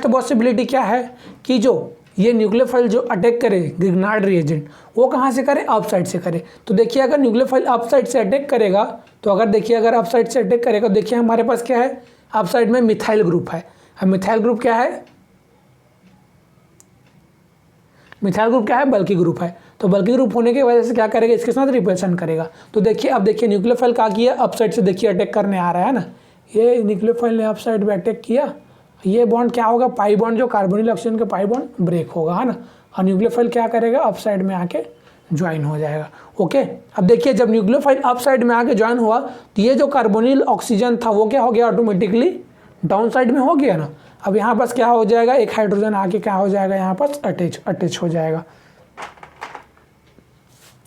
पॉसिबिलिटी क्या है कि जो ये न्यूक्लियोफाइल जो अटैक करे ग्रिग्नार्ड रिएजेंट, वो कहाँ से करे, अप साइड से करे। तो देखिए अगर न्यूक्लियोफाइल अप साइड से अटैक करेगा, तो अगर देखिए अगर अप साइड से अटैक करेगा, देखिए हमारे पास क्या है, अप साइड में मिथाइल ग्रुप है। अब मिथाइल ग्रुप क्या है, मिथाइल ग्रुप क्या है, बल्कि ग्रुप है। तो बल्कि ग्रुप होने की वजह से क्या करेगा, इसके साथ रिपल्शन करेगा। तो देखिए अब देखिए न्यूक्लियोफाइल क्या किया, अप साइड से देखिए अटैक करने आ रहा है ना। ये न्यूक्लियोफाइल ने अप साइड में अटैक किया, ये बॉन्ड क्या होगा, पाई बॉन्ड जो कार्बोनिल ऑक्सीजन का पाई बॉन्ड ब्रेक होगा, है ना। और न्यूक्लियोफाइल क्या करेगा, अप साइड में आके ज्वाइन हो जाएगा, ओके। अब देखिए जब न्यूक्लियोफाइल अप साइड में आके ज्वाइन हुआ, तो ये जो कार्बोनिल ऑक्सीजन था वो क्या हो गया, ऑटोमेटिकली डाउन साइड में हो गया ना। अब यहाँ पास क्या हो जाएगा, एक हाइड्रोजन आके क्या हो जाएगा, यहाँ पास अटैच हो जाएगा,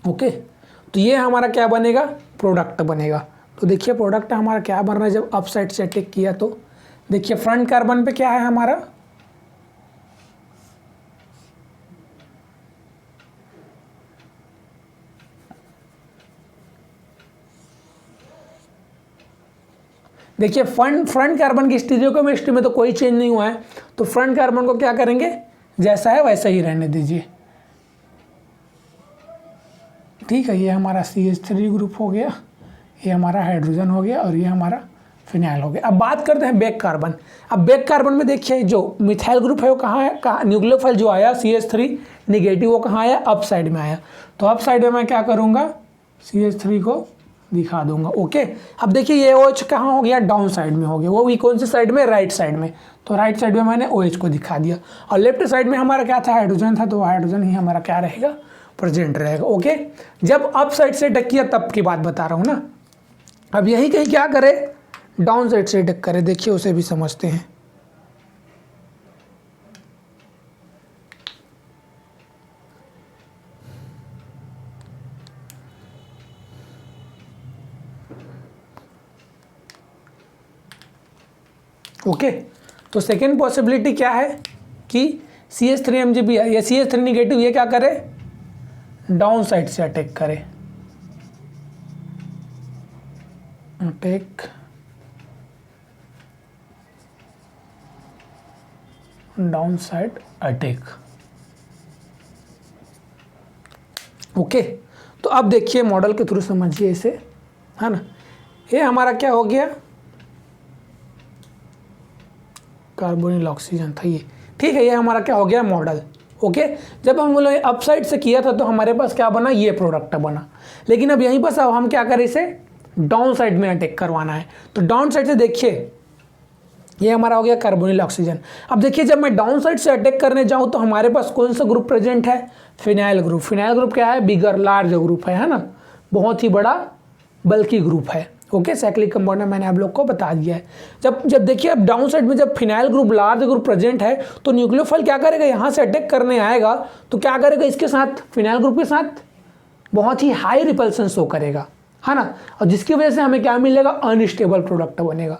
ओके। तो ये हमारा क्या बनेगा, प्रोडक्ट बनेगा। तो देखिए प्रोडक्ट हमारा क्या बन रहा है, जब अप साइड से अटैक किया तो देखिए फ्रंट कार्बन पे क्या है हमारा, देखिए फ्रंट कार्बन की स्टीरियोकेमिस्ट्री में तो कोई चेंज नहीं हुआ है। तो फ्रंट कार्बन को क्या करेंगे, जैसा है वैसा ही रहने दीजिए, ठीक है। ये हमारा CH3 ग्रुप हो गया, ये हमारा हाइड्रोजन हो गया, और ये हमारा फिनाइल हो गया। अब बात करते हैं बैक कार्बन। अब बैक कार्बन में देखिए जो मिथाइल ग्रुप है वो कहाँ है, कहाँ न्यूक्लियोफाइल जो आया CH3 निगेटिव, वो कहाँ आया, अप साइड में आया। तो अप साइड में मैं क्या करूँगा, CH3 को दिखा दूंगा, ओके। अब देखिए ये OH कहाँ हो गया, डाउन साइड में हो गया, वो भी कौन सी साइड में, राइट साइड में। तो राइट साइड में मैंने OH को दिखा दिया, और लेफ्ट साइड में हमारा क्या था, हाइड्रोजन था। तो हाइड्रोजन ही हमारा क्या रहेगा, प्रेजेंट रहेगा, ओके। जब अप साइड से अटैक किया तब की बात बता रहा हूँ ना। अब यही कहीं क्या करे, डाउन साइड से अटैक करे, देखिए उसे भी समझते हैं। ओके। तो सेकेंड पॉसिबिलिटी क्या है कि CH3MgB है, ये CH3 निगेटिव, ये क्या करे, डाउन साइड से अटैक करे, attack down side attack, okay, तो अब देखिए मॉडल के थ्रू समझिए इसे, है ना। ये हमारा क्या हो गया, कार्बोनिल ऑक्सीजन था ये, ठीक है। ये हमारा क्या हो गया, मॉडल। ओके, जब हम लोग अप साइड से किया था तो हमारे पास क्या बना, ये प्रोडक्ट बना। लेकिन अब यहीं पर अब हम क्या करें, इसे डाउन साइड में अटैक करवाना है। तो डाउन साइड से देखिए ये हमारा हो गया कार्बोनिल ऑक्सीजन। अब देखिए जब मैं डाउन साइड से अटैक करने जाऊं तो हमारे पास कौन सा ग्रुप प्रेजेंट है, फिनाइल ग्रुप। फिनाइल ग्रुप क्या है, बिगर लार्ज ग्रुप है ना, बहुत ही बड़ा बल्कि ग्रुप है। ओके, साइक्लिक कंपाउंड मैंने आप लोग को बता दिया है। जब देखिए अब डाउन साइड में जब phenyl group large group present है तो न्यूक्लियोफाइल क्या करेगा, यहाँ से अटैक करने आएगा तो क्या करेगा, इसके साथ फिनाइल ग्रुप के साथ बहुत ही हाई रिपल्सन शो करेगा, है ना। और जिसकी वजह से हमें क्या मिलेगा, अनस्टेबल प्रोडक्ट बनेगा,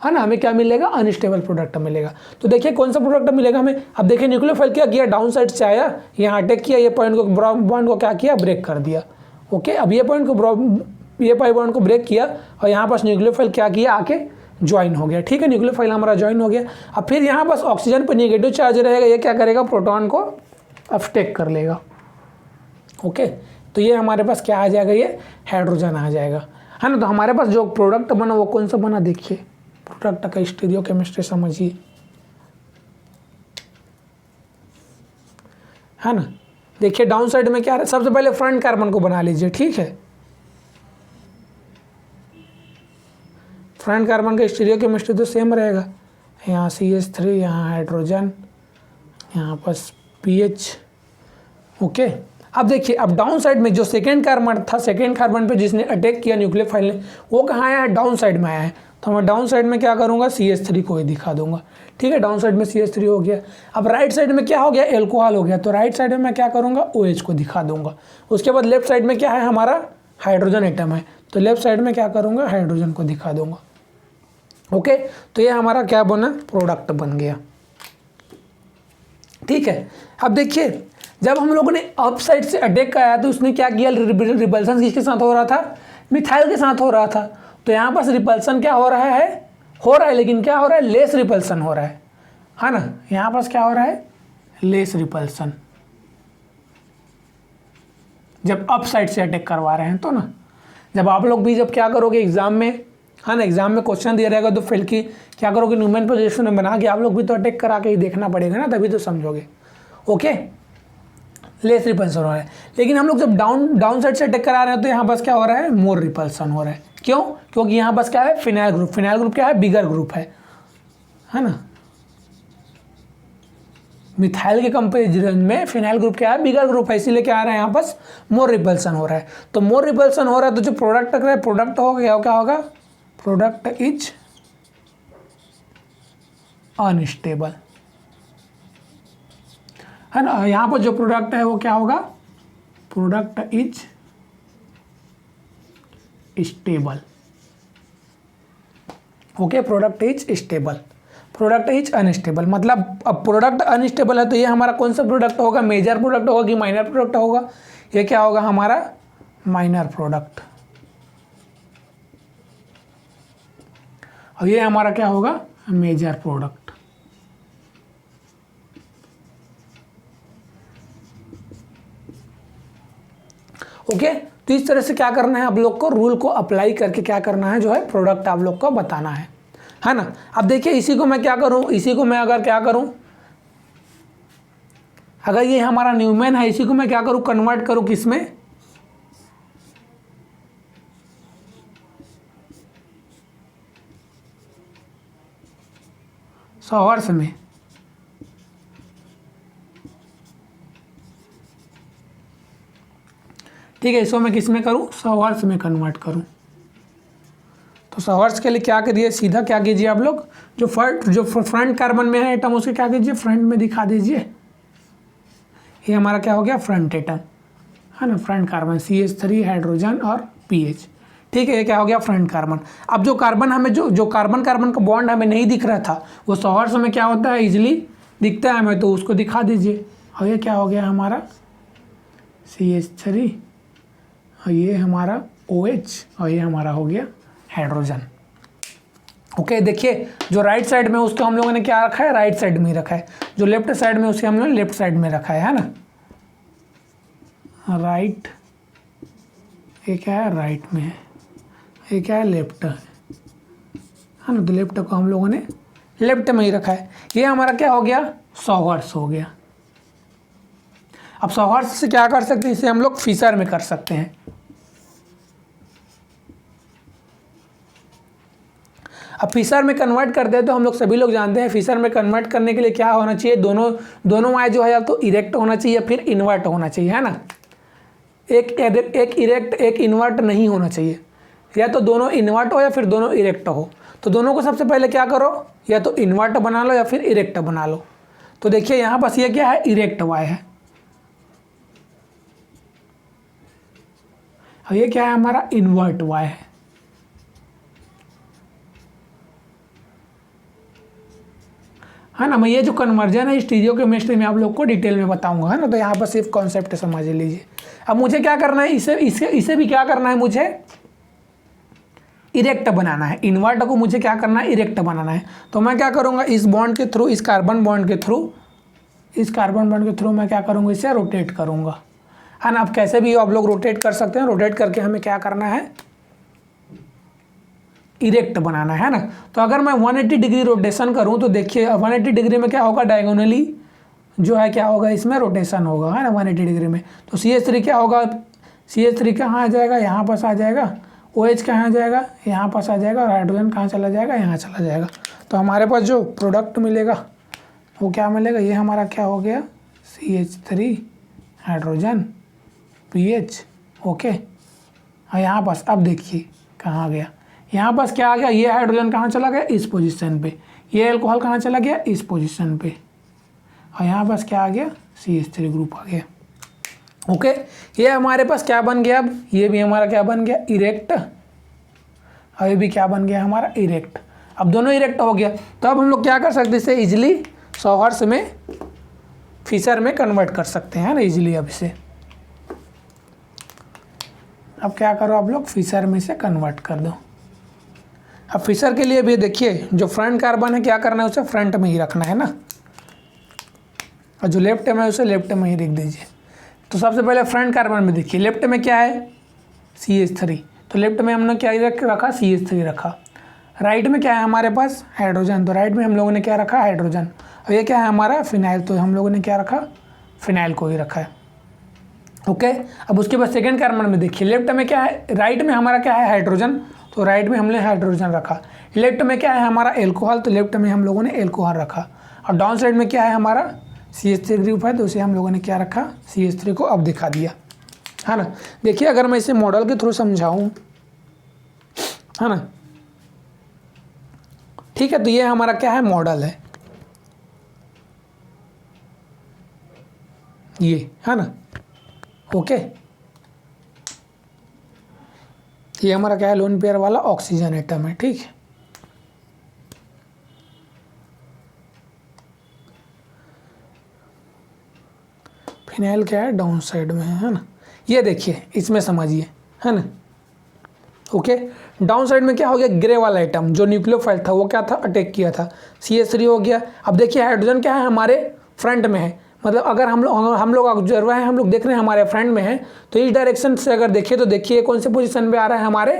है ना। हमें क्या मिलेगा, अनस्टेबल प्रोडक्ट मिलेगा। तो देखिए कौन सा प्रोडक्ट मिलेगा हमें। अब देखिए न्यूक्लियोफाइल क्या किया, डाउन साइड से आया, यहाँ अटैक किया, ये पॉइंट को क्या किया, ब्रेक कर दिया। ओके, अब ये पॉइंट को ब्रेक किया और यहाँ पास न्यूक्लियोफाइल क्या किया, आके ज्वाइन हो गया। ठीक है, न्यूक्लियोफाइल हमारा ज्वाइन हो गया। अब फिर यहाँ पास ऑक्सीजन पर नेगेटिव चार्ज रहेगा, ये क्या करेगा, प्रोटॉन को अबस्टेक कर लेगा। ओके, तो ये हमारे पास क्या आ जाएगा, ये हाइड्रोजन आ जाएगा, है ना। तो हमारे पास जो प्रोडक्ट बना वो कौन सा बना, देखिए प्रोडक्ट का स्टीरियोकेमिस्ट्री समझिए, है ना। देखिए डाउन साइड में क्या है, सबसे पहले फ्रंट कार्बन को बना लीजिए, ठीक है। फ्रंट कार्बन का स्टीरियोकेमिस्ट्री तो सेम रहेगा, यहाँ CH3, यहाँ हाइड्रोजन, यहाँ पास PH। ओके, अब देखिए अब डाउन साइड में जो सेकेंड कार्बन था, सेकेंड कार्बन पे जिसने अटैक किया न्यूक्लियोफाइल ने, वो कहाँ आया है, डाउन साइड में आया है। तो मैं डाउन साइड में क्या करूँगा, CH3 को ही दिखा दूंगा। ठीक है, डाउन साइड में CH3 हो गया। अब राइट साइड में क्या हो गया, एल्कोहल हो गया। तो राइट साइड में मैं क्या करूँगा, OH को दिखा दूंगा। उसके बाद लेफ्ट साइड में क्या है, हमारा हाइड्रोजन एटम है। तो लेफ्ट साइड में क्या करूँगा, हाइड्रोजन को दिखा दूंगा। ओके, तो ये हमारा क्या बना, प्रोडक्ट बन गया। ठीक है, अब देखिए जब हम लोगों ने अप साइड से अटैक कराया तो उसने क्या किया, रिपल्सन किसके साथ हो रहा था, मिथाइल के साथ हो रहा था। तो यहाँ पास रिपल्सन क्या हो रहा है, लेकिन क्या हो रहा है, लेस रिपल्सन हो रहा है ना। यहाँ पास क्या हो रहा है, लेस रिपल्सन, जब अप साइड से अटैक करवा रहे हैं तो ना। जब आप लोग भी जब क्या करोगे एग्जाम में, है ना, एग्जाम में क्वेश्चन दिया रहेगा तो फिल की क्या करोगे, न्यूमन पोजीशन में बना के आप लोग भी तो अटैक करा के ही देखना पड़ेगा ना, तभी तो समझोगे। ओके, लेस रिपल्सन हो रहा है। लेकिन हम लोग जब डाउन साइड से अटैक करा रहे हैं तो यहाँ पास क्या हो रहा है, मोर रिपल्सन हो रहा है। क्यों, क्योंकि यहाँ पास क्या है, फिनाइल ग्रुप। फिनाइल ग्रुप क्या है, बिगर ग्रुप है ना। मिथाइल के कंपेरिजन में फिनाइल ग्रुप क्या है, बिगर ग्रुप है, इसीलिए क्या आ रहा है, यहाँ पास मोर रिपल्सन हो रहा है। तो मोर रिपल्सन हो रहा है तो जो प्रोडक्ट तक रहा है, प्रोडक्ट हो गया, क्या होगा, प्रोडक्ट इज अनस्टेबल, है ना। यहाँ पर जो प्रोडक्ट है वो क्या होगा, product is stable. Okay, product is stable, product is unstable. मतलब अब प्रोडक्ट अनस्टेबल है तो ये हमारा कौन सा प्रोडक्ट होगा, मेजर प्रोडक्ट होगा कि माइनर प्रोडक्ट होगा, ये क्या होगा, हमारा माइनर प्रोडक्ट। और ये हमारा क्या होगा, मेजर प्रोडक्ट। ओके, तो इस तरह से क्या करना है, आप लोग को रूल को अप्लाई करके क्या करना है, जो है प्रोडक्ट आप लोग को बताना है ना। अब देखिए इसी को मैं क्या करूं, इसी को मैं अगर क्या करूं, अगर ये हमारा न्यूमैन है, इसी को मैं क्या करूं, कन्वर्ट करूं किसमें, सॉवर्स में। ठीक है, इसको मैं किस में करूं, सॉवर्स में कन्वर्ट करूं। तो सॉवर्स के लिए क्या करिए, सीधा क्या कीजिए आप लोग, जो फ्रंट कार्बन में है एटम उसके क्या कीजिए, फ्रंट में दिखा दीजिए। ये हमारा क्या हो गया, फ्रंट एटम, है ना, फ्रंट कार्बन CH3 हाइड्रोजन और PH। ठीक है, ये क्या हो गया, फ्रंट कार्बन। अब जो कार्बन हमें जो कार्बन का बॉन्ड हमें नहीं दिख रहा था वो सॉवर्स में क्या होता है, इजीली दिखता है हमें, तो उसको दिखा दीजिए। और ये क्या हो गया हमारा CH3 और ये हमारा OH और ये हमारा हो गया हाइड्रोजन। ओके, देखिए जो राइट साइड में उसको हम लोगों ने क्या रखा है, राइट साइड में ही रखा है। जो लेफ्ट साइड में उसे हम लोगों ने लेफ्ट साइड में रखा है ना। राइट, ये क्या है राइट में है, ये क्या है लेफ्ट है ना। तो लेफ्ट को हम लोगों ने लेफ्ट में ही रखा है। ये हमारा क्या हो गया 100 हर्ट्ज हो गया। अब 100 हर्ट्ज से क्या कर सकते हैं, इसे हम लोग फीचर में कर सकते हैं। अब फीचर में कन्वर्ट करते हैं तो हम लोग सभी लोग जानते हैं फीचर में कन्वर्ट करने के लिए क्या होना चाहिए, दोनों वायर जो है या तो इरेक्ट होना चाहिए या फिर इन्वर्ट होना चाहिए, है ना। एक इरेक्ट एक इन्वर्ट नहीं होना चाहिए, या तो दोनों इन्वर्ट हो या फिर दोनों इरेक्ट हो। तो दोनों को सबसे पहले क्या करो, या तो इन्वर्ट बना लो या फिर इरेक्ट बना लो। तो देखिए यहाँ पास ये क्या है इरेक्ट वायर है, और ये क्या है हमारा इन्वर्ट वायर है ना। मैं ये जो कन्वर्जन है स्टीरियो केमिस्ट्री में आप लोग को डिटेल में बताऊंगा, है ना। तो यहाँ पर सिर्फ कॉन्सेप्ट समझ लीजिए। अब मुझे क्या करना है, इसे भी क्या करना है, मुझे इरेक्ट बनाना है। इन्वर्ट को मुझे क्या करना है इरेक्ट बनाना है। तो मैं क्या करूँगा इस बॉन्ड के थ्रू, इस कार्बन बॉन्ड के थ्रू मैं क्या करूँगा इसे रोटेट करूँगा, है ना। अब कैसे भी आप लोग रोटेट कर सकते हैं, रोटेट करके हमें क्या करना है इरेक्ट बनाना है ना। तो अगर मैं 180 डिग्री रोटेशन करूं तो देखिए 180 डिग्री में क्या होगा डायगोनली जो है क्या होगा इसमें रोटेशन होगा, है ना 180 डिग्री में। तो CH3 क्या होगा, CH3 कहाँ आ जाएगा, यहाँ पास आ जाएगा। OH कहाँ आ जाएगा, यहाँ पास आ जाएगा। और हाइड्रोजन कहाँ चला जाएगा, यहाँ चला जाएगा। तो हमारे पास जो प्रोडक्ट मिलेगा वो क्या मिलेगा, ये हमारा क्या हो गया CH3 हाइड्रोजन PH, ओके। और यहाँ पास अब देखिए कहाँ आ गया, यहाँ पास क्या आ गया, ये हाइड्रोजन कहाँ चला गया इस पोजीशन पे, ये अल्कोहल कहाँ चला गया इस पोजीशन पे, और यहाँ पास क्या आ गया CH3 ग्रुप आ गया, ओके। ये हमारे पास क्या बन गया, अब ये भी हमारा क्या बन गया इरेक्ट, और ये भी क्या बन गया हमारा इरेक्ट। अब दोनों इरेक्ट हो गया। तो अब हम लोग क्या कर सकते हैं, इसे इजिली 100 हर्ट्ज में फीचर में कन्वर्ट कर सकते हैं ना इजीली। अब इसे अब क्या करो आप लोग फीचर में से कन्वर्ट कर दो। अब फीचर के लिए भी देखिए जो फ्रंट कार्बन है क्या करना है उसे फ्रंट में ही रखना है ना, और जो लेफ्ट में उसे लेफ्ट में ही रख दीजिए। तो सबसे पहले फ्रंट कार्बन में देखिए लेफ्ट में क्या है CH3, तो लेफ्ट में हमने क्या रखा CH3 रखा। राइट में क्या है हमारे पास हाइड्रोजन, तो राइट में हम लोगों ने क्या रखा हाइड्रोजन। और ये क्या है हमारा फिनाइल, तो हम लोगों ने क्या रखा फिनाइल को ही रखा है, ओके। अब उसके बाद सेकेंड कार्बन में देखिए लेफ्ट में क्या है, राइट में हमारा क्या है हाइड्रोजन, तो राइट में हमने हाइड्रोजन रखा। लेफ्ट में क्या है हमारा एल्कोहल, तो लेफ्ट में हम लोगों ने एल्कोहल रखा। और डाउन साइड में क्या है हमारा CH3 ग्रुप है, तो उसे हम लोगों ने क्या रखा CH3 को अब दिखा दिया, है ना। देखिए अगर मैं इसे मॉडल के थ्रू समझाऊं, है ना, ठीक है। तो ये हमारा क्या है मॉडल है, ये है ना, ओके। ये हमारा क्या है लोन पेयर वाला ऑक्सीजन एटम है, ठीक है। फिनाइल क्या है डाउन साइड में है ना। ये देखिए इसमें समझिए, है ना, ओके। डाउन साइड में क्या हो गया ग्रे वाला आइटम जो न्यूक्लियोफाइल था वो क्या था अटैक किया था, CH3 हो गया। अब देखिए हाइड्रोजन क्या है हमारे फ्रंट में है, मतलब अगर हम लोग ऑब्जर्वर हैं, हम लोग देख रहे हैं हमारे फ्रंट में है, तो इस डायरेक्शन से अगर देखें तो देखिए कौन से पोजीशन पे आ रहा है हमारे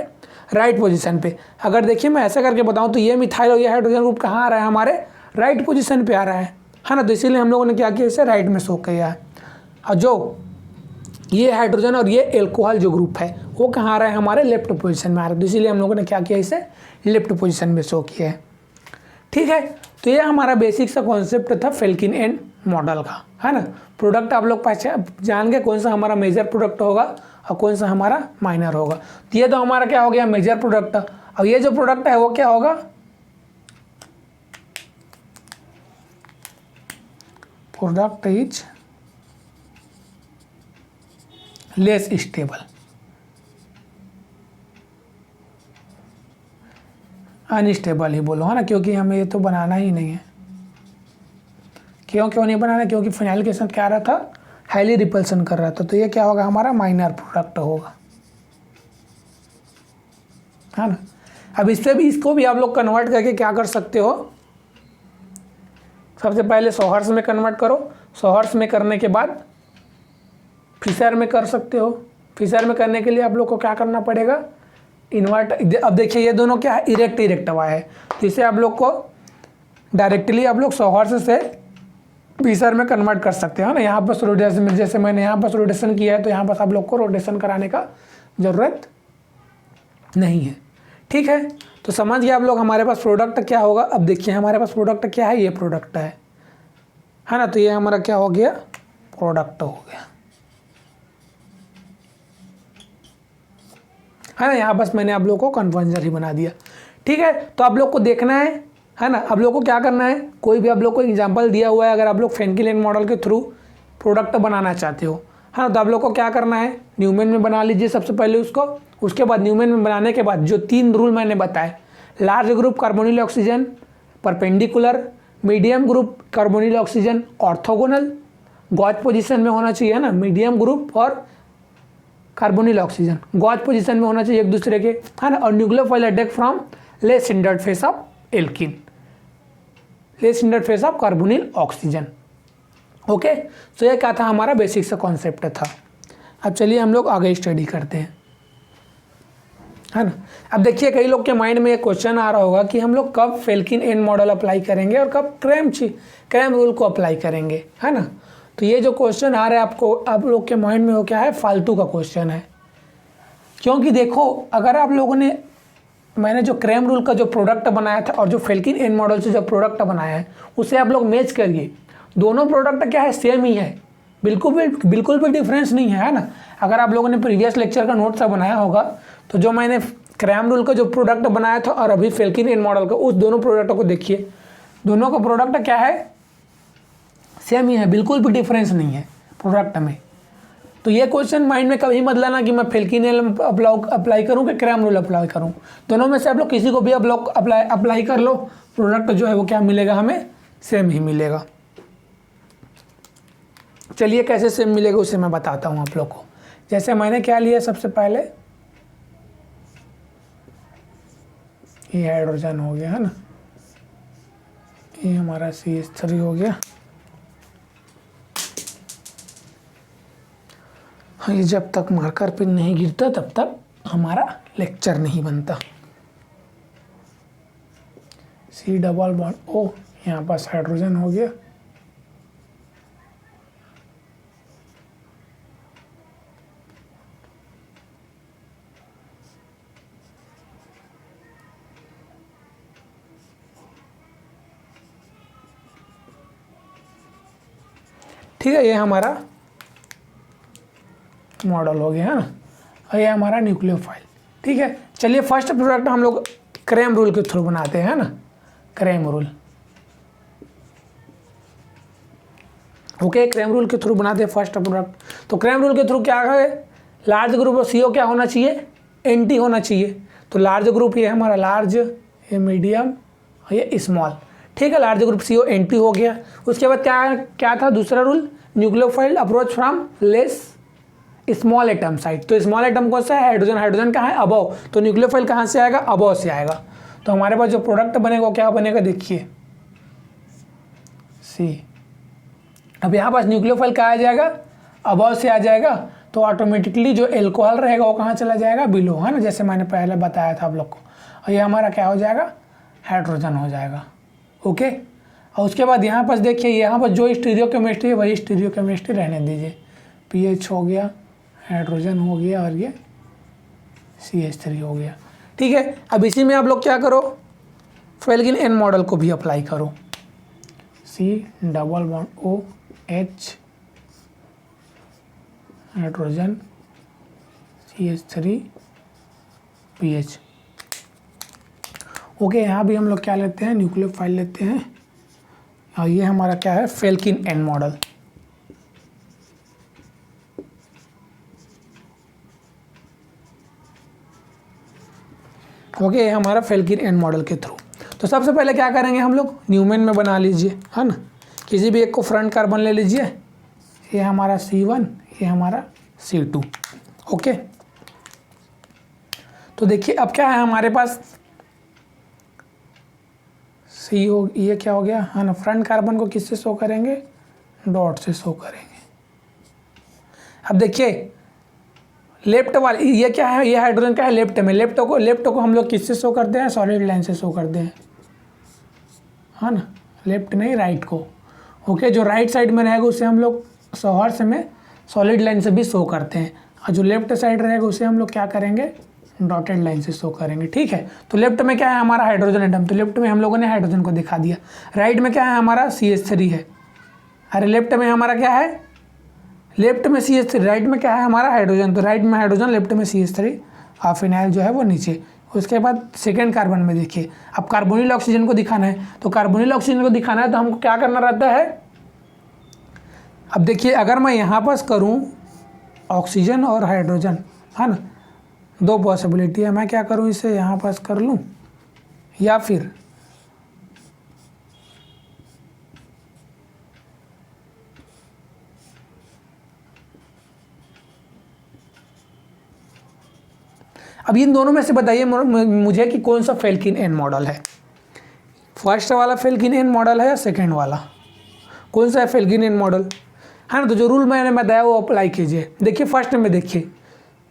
राइट पोजीशन पे। अगर देखिए मैं ऐसा करके बताऊं तो ये मिथाइल और ये हाइड्रोजन ग्रुप कहाँ आ रहा है हमारे राइट पोजीशन पे आ रहा है ना। तो इसीलिए हम लोगों ने क्या किया इसे राइट में शो किया है। और जो ये हाइड्रोजन और ये एल्कोहल जो ग्रुप है वो कहाँ आ रहा है हमारे लेफ्ट पोजीशन में आ रहा है, तो इसीलिए हम लोगों ने क्या किया इसे लेफ्ट पोजीशन में शो किया है, ठीक है। तो ये हमारा बेसिक सा कॉन्सेप्ट था फेल्किन एंड मॉडल का, है ना। प्रोडक्ट आप लोग जान गए कौन सा हमारा मेजर प्रोडक्ट होगा और कौन सा हमारा माइनर होगा। तो ये तो हमारा क्या हो गया मेजर प्रोडक्ट, और ये जो प्रोडक्ट है वो क्या होगा product is less stable, unstable ही बोलो, है ना, क्योंकि हमें ये तो बनाना ही नहीं है। क्यों नहीं बनाना, क्योंकि फिनाइल के साथ क्या आ रहा था हाईली रिपल्सन कर रहा था। तो ये क्या होगा हमारा माइनर प्रोडक्ट होगा, है ना। अब इससे भी इसको भी आप लोग कन्वर्ट करके क्या कर सकते हो, सबसे पहले 100 हर्ट्ज में कन्वर्ट करो। 100 हर्ट्ज में करने के बाद फिशर में कर सकते हो। फिशर में करने के लिए आप लोग को क्या करना पड़ेगा, इन्वर्ट। अब देखिए ये दोनों क्या है, इरेक्ट इरेक्ट हवा है, तो इसे आप लोग को डायरेक्टली आप लोग सॉहर्स से फिशर में कन्वर्ट कर सकते हो ना। यहाँ बस रोटेशन, जैसे मैंने यहाँ बस रोटेशन किया है तो यहाँ बस आप लोग को रोटेशन कराने का ज़रूरत नहीं है, ठीक है। तो समझ गए आप लोग हमारे पास प्रोडक्ट क्या होगा। अब देखिए हमारे पास प्रोडक्ट क्या है, ये प्रोडक्ट है ना। तो ये हमारा क्या हो गया, प्रोडक्ट हो गया, है ना। यहाँ बस मैंने आप लोग को कन्वर्जन ही बना दिया, ठीक है। तो आप लोग को देखना है ना। आप लोग को क्या करना है, कोई भी आप लोग को एग्जांपल दिया हुआ है, अगर आप लोग फ्रैंकलिन मॉडल के थ्रू प्रोडक्ट बनाना चाहते हो, है ना, तो आप लोग को क्या करना है, न्यूमैन में बना लीजिए सबसे पहले उसको। उसके बाद न्यूमैन में बनाने के बाद जो 3 रूल मैंने बताए, large group carbonyl oxygen perpendicular, medium group carbonyl oxygen orthogonal, gauche position में होना चाहिए, है ना। मीडियम ग्रुप और कार्बोनिल ऑक्सीजन गॉज पोजीशन में होना चाहिए एक दूसरे के, है ना। और nucleophile attack from less standard face of alkene, less standard face of carbonyl oxygen. Okay, तो ये क्या था, हमारा बेसिक सा कॉन्सेप्ट था। अब चलिए हम लोग आगे स्टडी करते हैं, है ना। अब देखिए कई लोग के माइंड में एक क्वेश्चन आ रहा होगा कि हम लोग कब फेल्किन एन मॉडल अप्लाई करेंगे और कब क्रैम रूल को अप्लाई करेंगे, है ना। तो ये जो क्वेश्चन आ रहा है आपको, आप लोग के माइंड में वो क्या है, फालतू का क्वेश्चन है। क्योंकि देखो अगर आप लोगों ने, मैंने जो क्रैम रूल का जो प्रोडक्ट बनाया था और जो फेल्किन एन मॉडल से जो प्रोडक्ट बनाया है उसे आप लोग मैच करिए, दोनों प्रोडक्ट क्या है, सेम ही है, बिल्कुल भी डिफरेंस नहीं है ना। अगर आप लोगों ने प्रीवियस लेक्चर का नोट सा बनाया होगा तो जो मैंने क्रैम रूल का जो प्रोडक्ट बनाया था और अभी फेल्किन एन मॉडल का, उस दोनों प्रोडक्टों को देखिए, दोनों का प्रोडक्ट क्या है, सेम ही है, बिल्कुल भी डिफरेंस नहीं है प्रोडक्ट में। तो ये क्वेश्चन माइंड में कभी मत लाना कि मैं फेल्किन एन अप्लाई करूँ कि क्रैम रूल अप्लाई करूँ, दोनों में से आप लोग किसी को भी आप लोग अप्लाई कर लो, प्रोडक्ट जो है वो क्या मिलेगा, हमें सेम ही मिलेगा। चलिए कैसे सेम मिलेगा उसे मैं बताता हूँ आप लोग को। जैसे मैंने क्या लिया, सबसे पहले ये हाइड्रोजन हो गया, है ना, ये हमारा CH3 हो गया। ये जब तक मार्कर पिन नहीं गिरता तब तक हमारा लेक्चर नहीं बनता। C डबल बॉन्ड O, यहाँ पास हाइड्रोजन हो गया, ठीक है। ये हमारा मॉडल हो गया, है ना, और ये हमारा न्यूक्लियोफाइल, ठीक है। चलिए फर्स्ट प्रोडक्ट हम लोग क्रैम रूल के थ्रू बनाते हैं, है ना, Cram rule. Okay, Cram rule के थ्रू बनाते हैं फर्स्ट प्रोडक्ट। तो क्रैम रूल के थ्रू क्या है, लार्ज ग्रुप ऑफ CO क्या होना चाहिए, NT होना चाहिए। तो लार्ज ग्रुप ये हमारा लार्ज, ये मीडियम और ये स्मॉल, ठीक है। लार्ज ग्रुप CO NT हो गया। उसके बाद क्या था दूसरा rule, nucleophile approach from less small atom side. तो स्मॉल एटम कौन सा है, हाइड्रोजन, हाइड्रोजन कहाँ है, अबव, तो न्यूक्लियोफाइल कहाँ से आएगा, अबव से आएगा। तो हमारे पास जो प्रोडक्ट बनेगा वो क्या बनेगा, देखिए C। अब यहाँ पास न्यूक्लियोफाइल कहाँ आ जाएगा, अबव से आ जाएगा, तो ऑटोमेटिकली जो एल्कोहल रहेगा वो कहाँ चला जाएगा, बिलो, है ना, जैसे मैंने पहले बताया था आप लोग को। और ये हमारा क्या हो जाएगा, हाइड्रोजन हो जाएगा। ओके, और उसके बाद यहाँ पास देखिए, यहाँ पर जो स्टीरियो केमिस्ट्री है वही स्टीरियो केमिस्ट्री रहने दीजिए। PH हो गया, हाइड्रोजन हो गया और ये CH3 हो गया, ठीक है। अब इसी में आप लोग क्या करो, फेल्किन एन मॉडल को भी अप्लाई करो। C double bond OH, hydrogen, CH3 PH। Okay, यहाँ भी हम लोग क्या लेते हैं, न्यूक्लियोफाइल लेते हैं, और ये हमारा क्या है, फेल्किन एन मॉडल। ओके, ये हमारा फेल्किन एन मॉडल के थ्रू। तो सबसे पहले क्या करेंगे हम लोग, न्यूमैन में बना लीजिए, है ना, किसी भी एक को फ्रंट कार्बन ले लीजिए, ये हमारा C1, ये हमारा C2। ओके, तो देखिए अब क्या है हमारे पास, C हो, ये क्या हो गया, है ना, फ्रंट कार्बन को किससे शो करेंगे, डॉट से शो करेंगे। अब देखिए लेफ्ट वाले ये क्या है, ये हाइड्रोजन क्या है लेफ्ट में, लेफ्ट को हम लोग किससे शो करते हैं, सॉलिड लाइन से शो करते हैं, हाँ ना, लेफ्ट नहीं राइट को। ओके, जो राइट साइड में रहेगा उसे हम लोग सौहर्ष में सॉलिड लाइन से भी शो करते हैं, और जो लेफ्ट साइड रहेगा उसे हम लोग क्या करेंगे, डॉटेड लाइन से शो करेंगे। ठीक है, तो लेफ्ट में क्या है हमारा हाइड्रोजन एटम, तो लेफ्ट में हम लोगों ने हाइड्रोजन को दिखा दिया। राइट में क्या है हमारा CH3 है, अरे लेफ्ट में हमारा क्या है, लेफ्ट में CH3, राइट में क्या है हमारा हाइड्रोजन, तो राइट में हाइड्रोजन, लेफ्ट में CH3 और फिनाइल जो है वो नीचे। उसके बाद सेकेंड कार्बन में देखिए, अब कार्बोनिल ऑक्सीजन को दिखाना है, तो कार्बोनिल ऑक्सीजन को दिखाना है तो हमको क्या करना रहता है। अब देखिए अगर मैं यहाँ पास करूँ ऑक्सीजन और हाइड्रोजन, है ना, दो पॉसिबिलिटी है, मैं क्या करूँ इसे यहाँ पास कर लूँ, या फिर अब इन दोनों में से बताइए मुझे कि कौन सा फेल्किन एन मॉडल है, फर्स्ट वाला फेल्किन एन मॉडल है या सेकेंड वाला, कौन सा है फेल्किन एन मॉडल, है ना। तो जो रूल मैंने बताया वो अप्लाई कीजिए। देखिए फर्स्ट में देखिए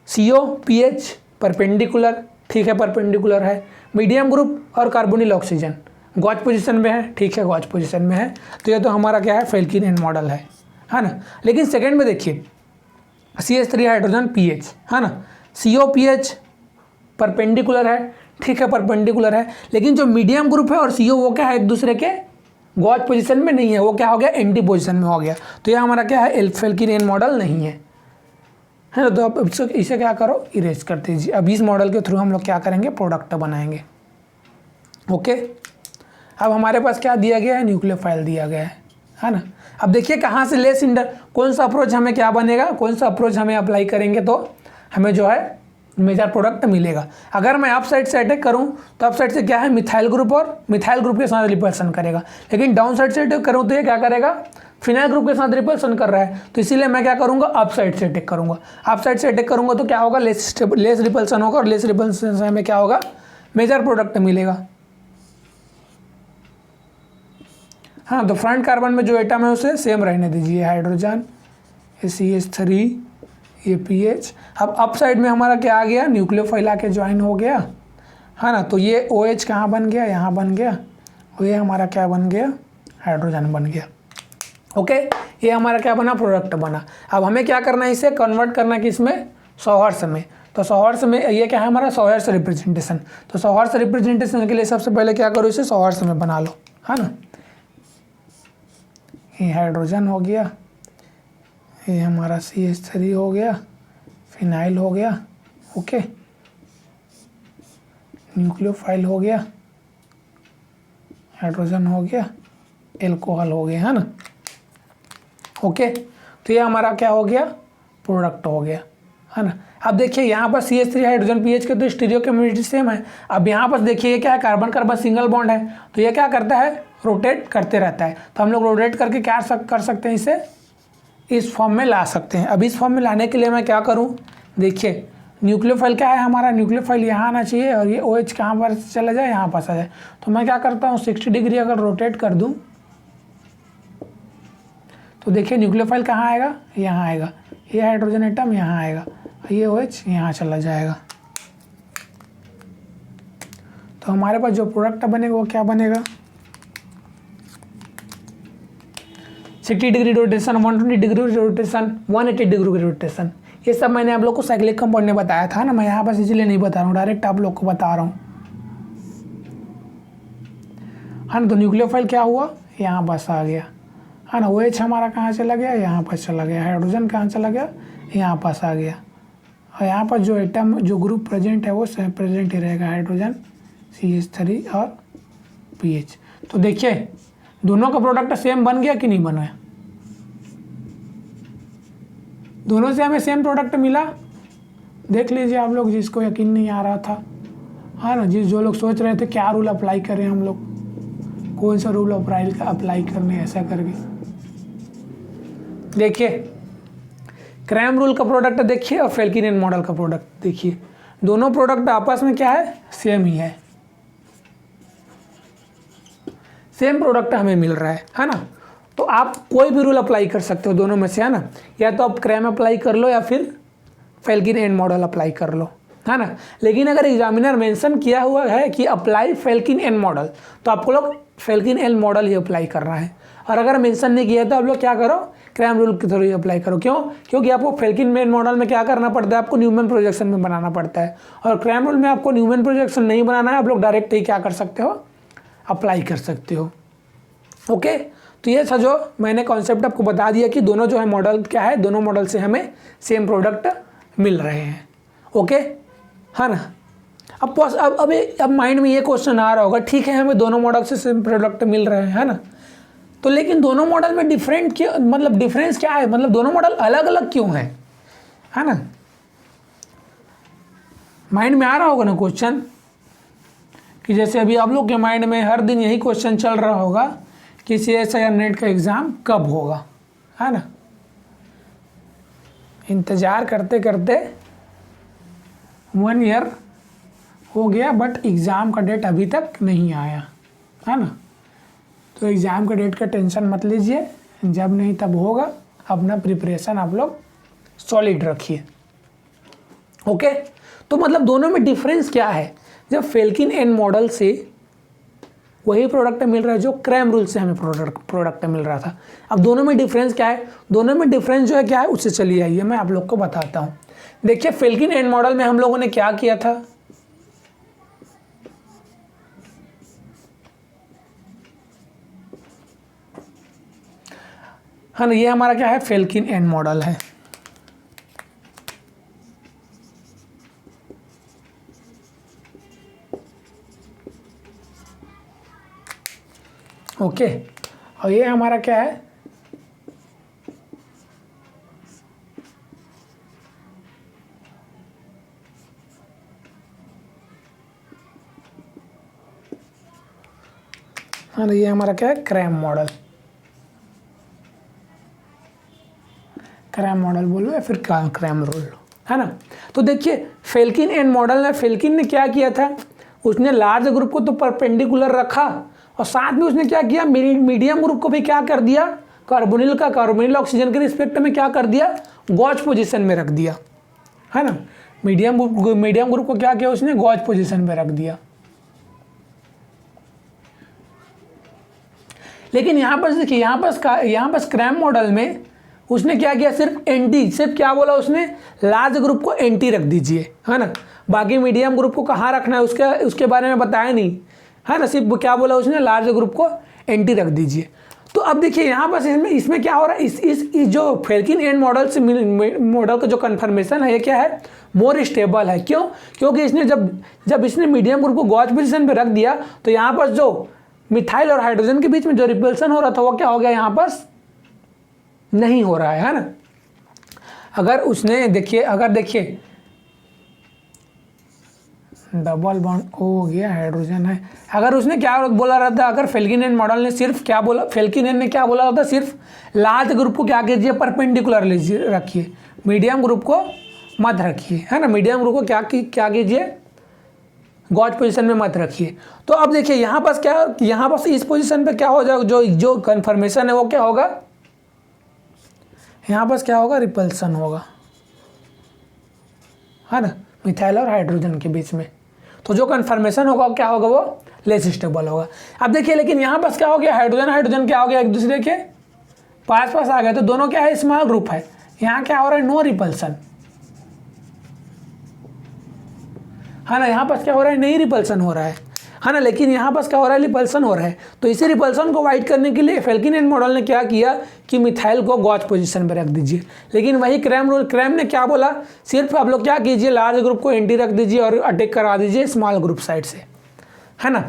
COPH परपेंडिकुलर, ठीक है परपेंडिकुलर है, मीडियम ग्रुप और कार्बोनिल ऑक्सीजन गॉच पोजीशन में है, ठीक है गॉच पोजीशन में है, तो ये तो हमारा क्या है फेल्किन एन मॉडल है ना। लेकिन सेकेंड में देखिए CH3 हाइड्रोजन PH, है ना, COPH परपेंडिकुलर है, ठीक है परपेंडिकुलर है, लेकिन जो मीडियम ग्रुप है और CO वो क्या है एक दूसरे के गॉच पोजीशन में नहीं है, वो क्या हो गया एंटी पोजीशन में हो गया, तो ये हमारा क्या है फेल्किन एन मॉडल नहीं है ना। तो अब इसे क्या करो इरेज कर दीजिए। अब इस मॉडल के थ्रू हम लोग क्या करेंगे प्रोडक्ट बनाएंगे। ओके, अब हमारे पास क्या दिया गया है, न्यूक्लियोफाइल दिया गया है ना। अब देखिए कहाँ से लेस इंडर, कौन सा अप्रोच हमें क्या बनेगा, कौन सा अप्रोच हमें अप्लाई करेंगे तो हमें जो है मेजर प्रोडक्ट मिलेगा। अगर मैं अप साइड से अटैक करूं तो अप साइड से क्या है मिथाइल ग्रुप और मिथाइल ग्रुप के साथ रिपल्सन करेगा, लेकिन डाउन साइड से अटैक करूं तो ये क्या करेगा फिनाइल ग्रुप के साथ रिपल्सन कर रहा है, तो इसीलिए मैं क्या करूंगा अप साइड से अटैक करूंगा। अप साइड से अटैक करूंगा तो क्या होगा लेस रिपल्सन होगा, और लेस रिपल्सन से हमें क्या होगा मेजर प्रोडक्ट मिलेगा। हाँ, तो फ्रंट कार्बन में जो एटम है उसे सेम रहने दीजिए, हाइड्रोजन CH3 ये PH। अब अप साइड में हमारा क्या आ गया न्यूक्लियोफाइल आके ज्वाइन हो गया, है ना, तो ये OH कहाँ बन गया, यहाँ बन गया, और ये हमारा क्या बन गया हाइड्रोजन बन गया। ओके, ये हमारा क्या बना प्रोडक्ट बना। अब हमें क्या करना है इसे कन्वर्ट करना कि इसमें सौहर्ष में, तो सौहर्ष में ये क्या है हमारा सौहर्ष रिप्रेजेंटेशन, तो सौहर्ष रिप्रेजेंटेशन के लिए सबसे पहले क्या करो इसे सौहर्ष में बना लो, है ना। ये हाइड्रोजन हो गया, ये हमारा CH3 हो गया, फिनाइल हो गया, ओके, न्यूक्लियोफाइल हो गया, हाइड्रोजन हो गया, एल्कोहल हो गया, है ना। ओके, तो ये हमारा क्या हो गया प्रोडक्ट हो गया, है ना। अब देखिए यहाँ पर CH3 हाइड्रोजन PH के तो स्टीरियो केमिस्ट्री सेम है। अब यहाँ पर देखिए ये क्या है कार्बन कार्बन सिंगल बॉन्ड है, तो ये क्या करता है रोटेट करते रहता है, तो हम लोग रोटेट करके क्या कर सकते हैं इसे इस फॉर्म में ला सकते हैं। अब इस फॉर्म में लाने के लिए मैं क्या करूं, देखिए न्यूक्लियोफाइल क्या है हमारा न्यूक्लियोफाइल यहाँ आना चाहिए, और ये OH कहाँ पर चला जाए यहाँ पास आ जाए, तो मैं क्या करता हूँ 60 डिग्री अगर रोटेट कर दूं तो देखिए न्यूक्लियोफाइल कहाँ आएगा, यहाँ आएगा, ये हाइड्रोजन एटम यहाँ आएगा, ये OH यहाँ चला जाएगा, तो हमारे पास जो प्रोडक्ट बनेगा वो क्या बनेगा 60 degree rotation, 120 degree rotation, 180 degree rotation, ये सब मैंने आप लोग को साइक्लिक कंपाउंड में बताया था ना, मैं यहाँ पर इसलिए नहीं बता रहा हूँ, डायरेक्ट आप लोग को बता रहा हूँ, है ना। तो न्यूक्लियोफाइल क्या हुआ यहाँ पास आ गया, है ना, OH हमारा कहाँ चला गया यहाँ पास चला गया, हाइड्रोजन कहाँ चला गया यहाँ पास आ गया, और यहाँ पर जो एटम जो ग्रुप प्रेजेंट है वो प्रेजेंट ही रहेगा हाइड्रोजन CH3 और PH। तो देखिए दोनों का प्रोडक्ट सेम बन गया कि नहीं बना, दोनों से हमें सेम प्रोडक्ट मिला। देख लीजिए आप लोग जिसको यकीन नहीं आ रहा था, है ना, जो लोग सोच रहे थे क्या रूल अप्लाई करें हम लोग, कौन सा रूल अप्लाई करने ऐसा करके, देखिए क्रैम रूल का प्रोडक्ट देखिए और फेल्किन एन मॉडल का प्रोडक्ट देखिए, दोनों प्रोडक्ट आपस में क्या है सेम ही है, सेम प्रोडक्ट हमें मिल रहा है ना। तो आप कोई भी रूल अप्लाई कर सकते हो दोनों में से, है ना, या तो आप क्रैम अप्लाई कर लो या फिर फेल्किन एंड मॉडल अप्लाई कर लो, है ना। लेकिन अगर एग्जामिनर मेंशन किया हुआ है कि अप्लाई फेल्किन एंड मॉडल, तो आपको लोग फेल्किन एंड मॉडल ही अप्लाई करना है। और अगर मेंशन नहीं किया है तो आप लोग क्या करो, क्रैम रूल के थ्रू ही अप्लाई करो। क्यों? क्योंकि आपको फेल्किन एंड मॉडल में क्या करना पड़ता है, आपको न्यूमैन प्रोजेक्शन में बनाना पड़ता है, और क्रैम रूल में आपको न्यूमैन प्रोजेक्शन नहीं बनाना है, आप लोग डायरेक्ट ही क्या कर सकते हो, अप्लाई कर सकते हो। ओके, तो ये था जो मैंने कॉन्सेप्ट आपको बता दिया कि दोनों जो है मॉडल क्या है, दोनों मॉडल से हमें सेम प्रोडक्ट मिल रहे हैं। ओके, है ना। अब माइंड में ये क्वेश्चन आ रहा होगा, ठीक है हमें दोनों मॉडल से सेम प्रोडक्ट मिल रहे हैं, है ना, तो लेकिन दोनों मॉडल में डिफरेंस क्या है, मतलब दोनों मॉडल अलग अलग क्यों है ना। माइंड में आ रहा होगा ना क्वेश्चन, कि जैसे अभी आप लोग के माइंड में हर दिन यही क्वेश्चन चल रहा होगा कि CSIR नेट का एग्ज़ाम कब होगा, है ना। इंतज़ार करते करते 1 ईयर हो गया, बट एग्ज़ाम का डेट अभी तक नहीं आया, है ना। तो एग्ज़ाम का डेट का टेंशन मत लीजिए, जब नहीं तब होगा। अपना प्रिपरेशन आप लोग सॉलिड रखिए। ओके, तो मतलब दोनों में डिफरेंस क्या है, जब फेल्किन एंड मॉडल से वही प्रोडक्ट मिल रहा है जो क्रैम रूल से हमें प्रोडक्ट मिल रहा था। अब दोनों में डिफरेंस क्या है, दोनों में डिफरेंस जो है क्या है, उससे चलिए आइए मैं आप लोग को बताता हूँ। देखिए फेल्किन एंड मॉडल में हम लोगों ने क्या किया था, है ना, ये हमारा क्या है, फेल्किन एंड मॉडल है। ओके, और ये हमारा क्या है, हाँ, ये हमारा क्या है, क्रैम मॉडल। क्रैम मॉडल बोलो या फिर क्रैम रूल, है ना। तो देखिए फेल्किन एंड मॉडल में फेल्किन ने क्या किया था, उसने लार्ज ग्रुप को तो परपेंडिकुलर रखा, और साथ में उसने क्या किया, मीडियम ग्रुप को भी क्या कर दिया, कार्बोनिल ऑक्सीजन के रिस्पेक्ट में क्या कर दिया, गॉज पोजीशन में रख दिया, है ना। मीडियम ग्रुप को क्या किया उसने, गॉज पोजीशन में रख दिया। लेकिन यहाँ पर देखिए, यहाँ पर क्रैम मॉडल में उसने क्या किया, सिर्फ क्या बोला उसने, लार्ज ग्रुप को एंटी रख दीजिए, है ना। बाकी मीडियम ग्रुप को कहाँ रखना है उसके बारे में बताया नहीं, है ना। सिर्फ क्या बोला उसने, लार्ज ग्रुप को एंटी रख दीजिए। तो अब देखिए यहाँ पर इसमें क्या हो रहा है, इस जो फेल्किन एंड मॉडल से मॉडल का जो कन्फर्मेशन है, ये क्या है, मोर स्टेबल है। क्यों? क्योंकि इसने जब इसने मीडियम ग्रुप को गॉज पोजीशन पे रख दिया, तो यहाँ पर जो मिथाइल और हाइड्रोजन के बीच में जो रिपल्सन हो रहा था, वो क्या हो गया, यहाँ पर नहीं हो रहा है ना। अगर देखिए डबल बॉन्ड हो गया, हाइड्रोजन है। अगर उसने क्या बोला रहता, अगर फेल्किन एंड मॉडल ने सिर्फ क्या बोला, फेल्किन एंड ने क्या बोला रहता, सिर्फ लार्ज ग्रुप को क्या कीजिए, परपेंडिकुलर लीजिए, रखिए, मीडियम ग्रुप को मत रखिए, है ना। मीडियम ग्रुप को क्या कीजिए, गॉज पोजीशन में मत रखिए। तो अब देखिए यहाँ पर इस पोजीशन पे क्या हो जाएगा, जो कन्फर्मेशन है वो क्या होगा, यहाँ पर क्या होगा, रिपल्सन होगा, है ना, मिथाइल और हाइड्रोजन के बीच में। तो जो कन्फर्मेशन होगा क्या होगा, वो लेस स्टेबल होगा। अब देखिए लेकिन यहाँ पर क्या हो गया, हाइड्रोजन क्या हो गया, एक दूसरे के पास आ गए, तो दोनों क्या है, स्मॉल ग्रुप है। यहाँ क्या हो रहा है, नो रिपल्सन, है ना। यहाँ पर क्या हो रहा है, नहीं रिपल्सन हो रहा है ना। लेकिन यहाँ पर क्या हो रहा है, रिपल्सन हो रहा है। तो इसी रिपल्सन को अवॉइड करने के लिए फेल्किन एंड मॉडल ने क्या किया कि मिथाइल को गॉज पोजीशन पर रख दीजिए। लेकिन वही क्रैम ने क्या बोला, सिर्फ आप लोग क्या कीजिए, लार्ज ग्रुप को एंटी रख दीजिए और अटैक करा दीजिए स्मॉल ग्रुप साइड से, है ना।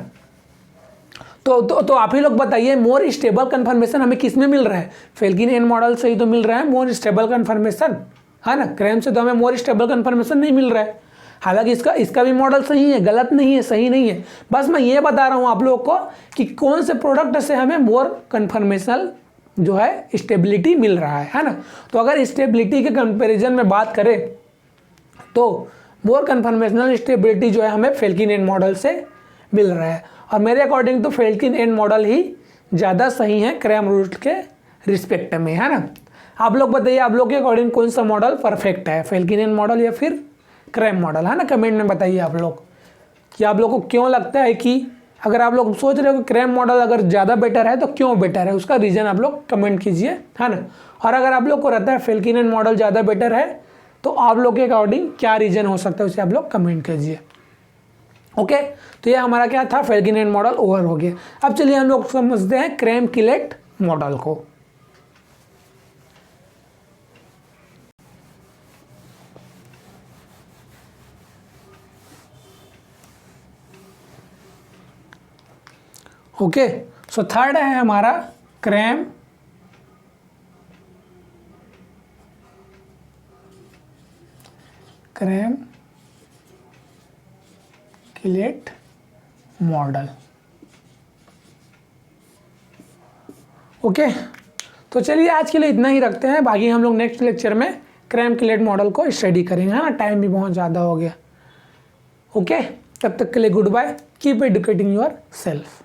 तो आप ही लोग बताइए, मोर स्टेबल कन्फर्मेशन हमें किस में मिल रहा है, फेल्किन एंड मॉडल से ही तो मिल रहा है मोर स्टेबल कन्फर्मेशन, है ना। क्रैम से तो हमें मोर स्टेबल कन्फर्मेशन नहीं मिल रहा है। हालांकि इसका भी मॉडल सही है, गलत नहीं है, सही नहीं है। बस मैं ये बता रहा हूँ आप लोगों को कि कौन से प्रोडक्ट से हमें मोर कन्फर्मेशनल जो है स्टेबिलिटी मिल रहा है ना। तो अगर स्टेबिलिटी के कंपैरिजन में बात करें तो मोर कन्फर्मेशनल स्टेबिलिटी जो है हमें फेल्किन एंड मॉडल से मिल रहा है। और मेरे अकॉर्डिंग तो फेल्किन एंड मॉडल ही ज़्यादा सही है क्रैम रूल के रिस्पेक्ट में, है ना। आप लोग बताइए आप लोग के अकॉर्डिंग कौन सा मॉडल परफेक्ट है, फेल्किनियन मॉडल या फिर क्रैम मॉडल, है ना। कमेंट में बताइए आप लोग कि आप लोग को क्यों लगता है कि अगर आप लोग सोच रहे हो कि क्रैम मॉडल अगर ज़्यादा बेटर है तो क्यों बेटर है, उसका रीज़न आप लोग कमेंट कीजिए, है ना। और अगर आप लोग को रहता है फेल्किनियन मॉडल ज़्यादा बेटर है तो आप लोग के अकॉर्डिंग क्या रीज़न हो सकता है उसे आप लोग कमेंट कीजिए। ओके, तो ये हमारा क्या था, फेल्किनियन मॉडल ओवर हो गया। अब चलिए हम लोग समझते हैं क्रैम किलेट मॉडल को। ओके, सो थर्ड है हमारा क्रैम किलेट मॉडल। ओके, तो चलिए आज के लिए इतना ही रखते हैं, बाकी हम लोग नेक्स्ट लेक्चर में क्रैम किलेट मॉडल को स्टडी करेंगे, है ना। टाइम भी बहुत ज़्यादा हो गया। ओके, तब तक के लिए good bye, keep educating your self.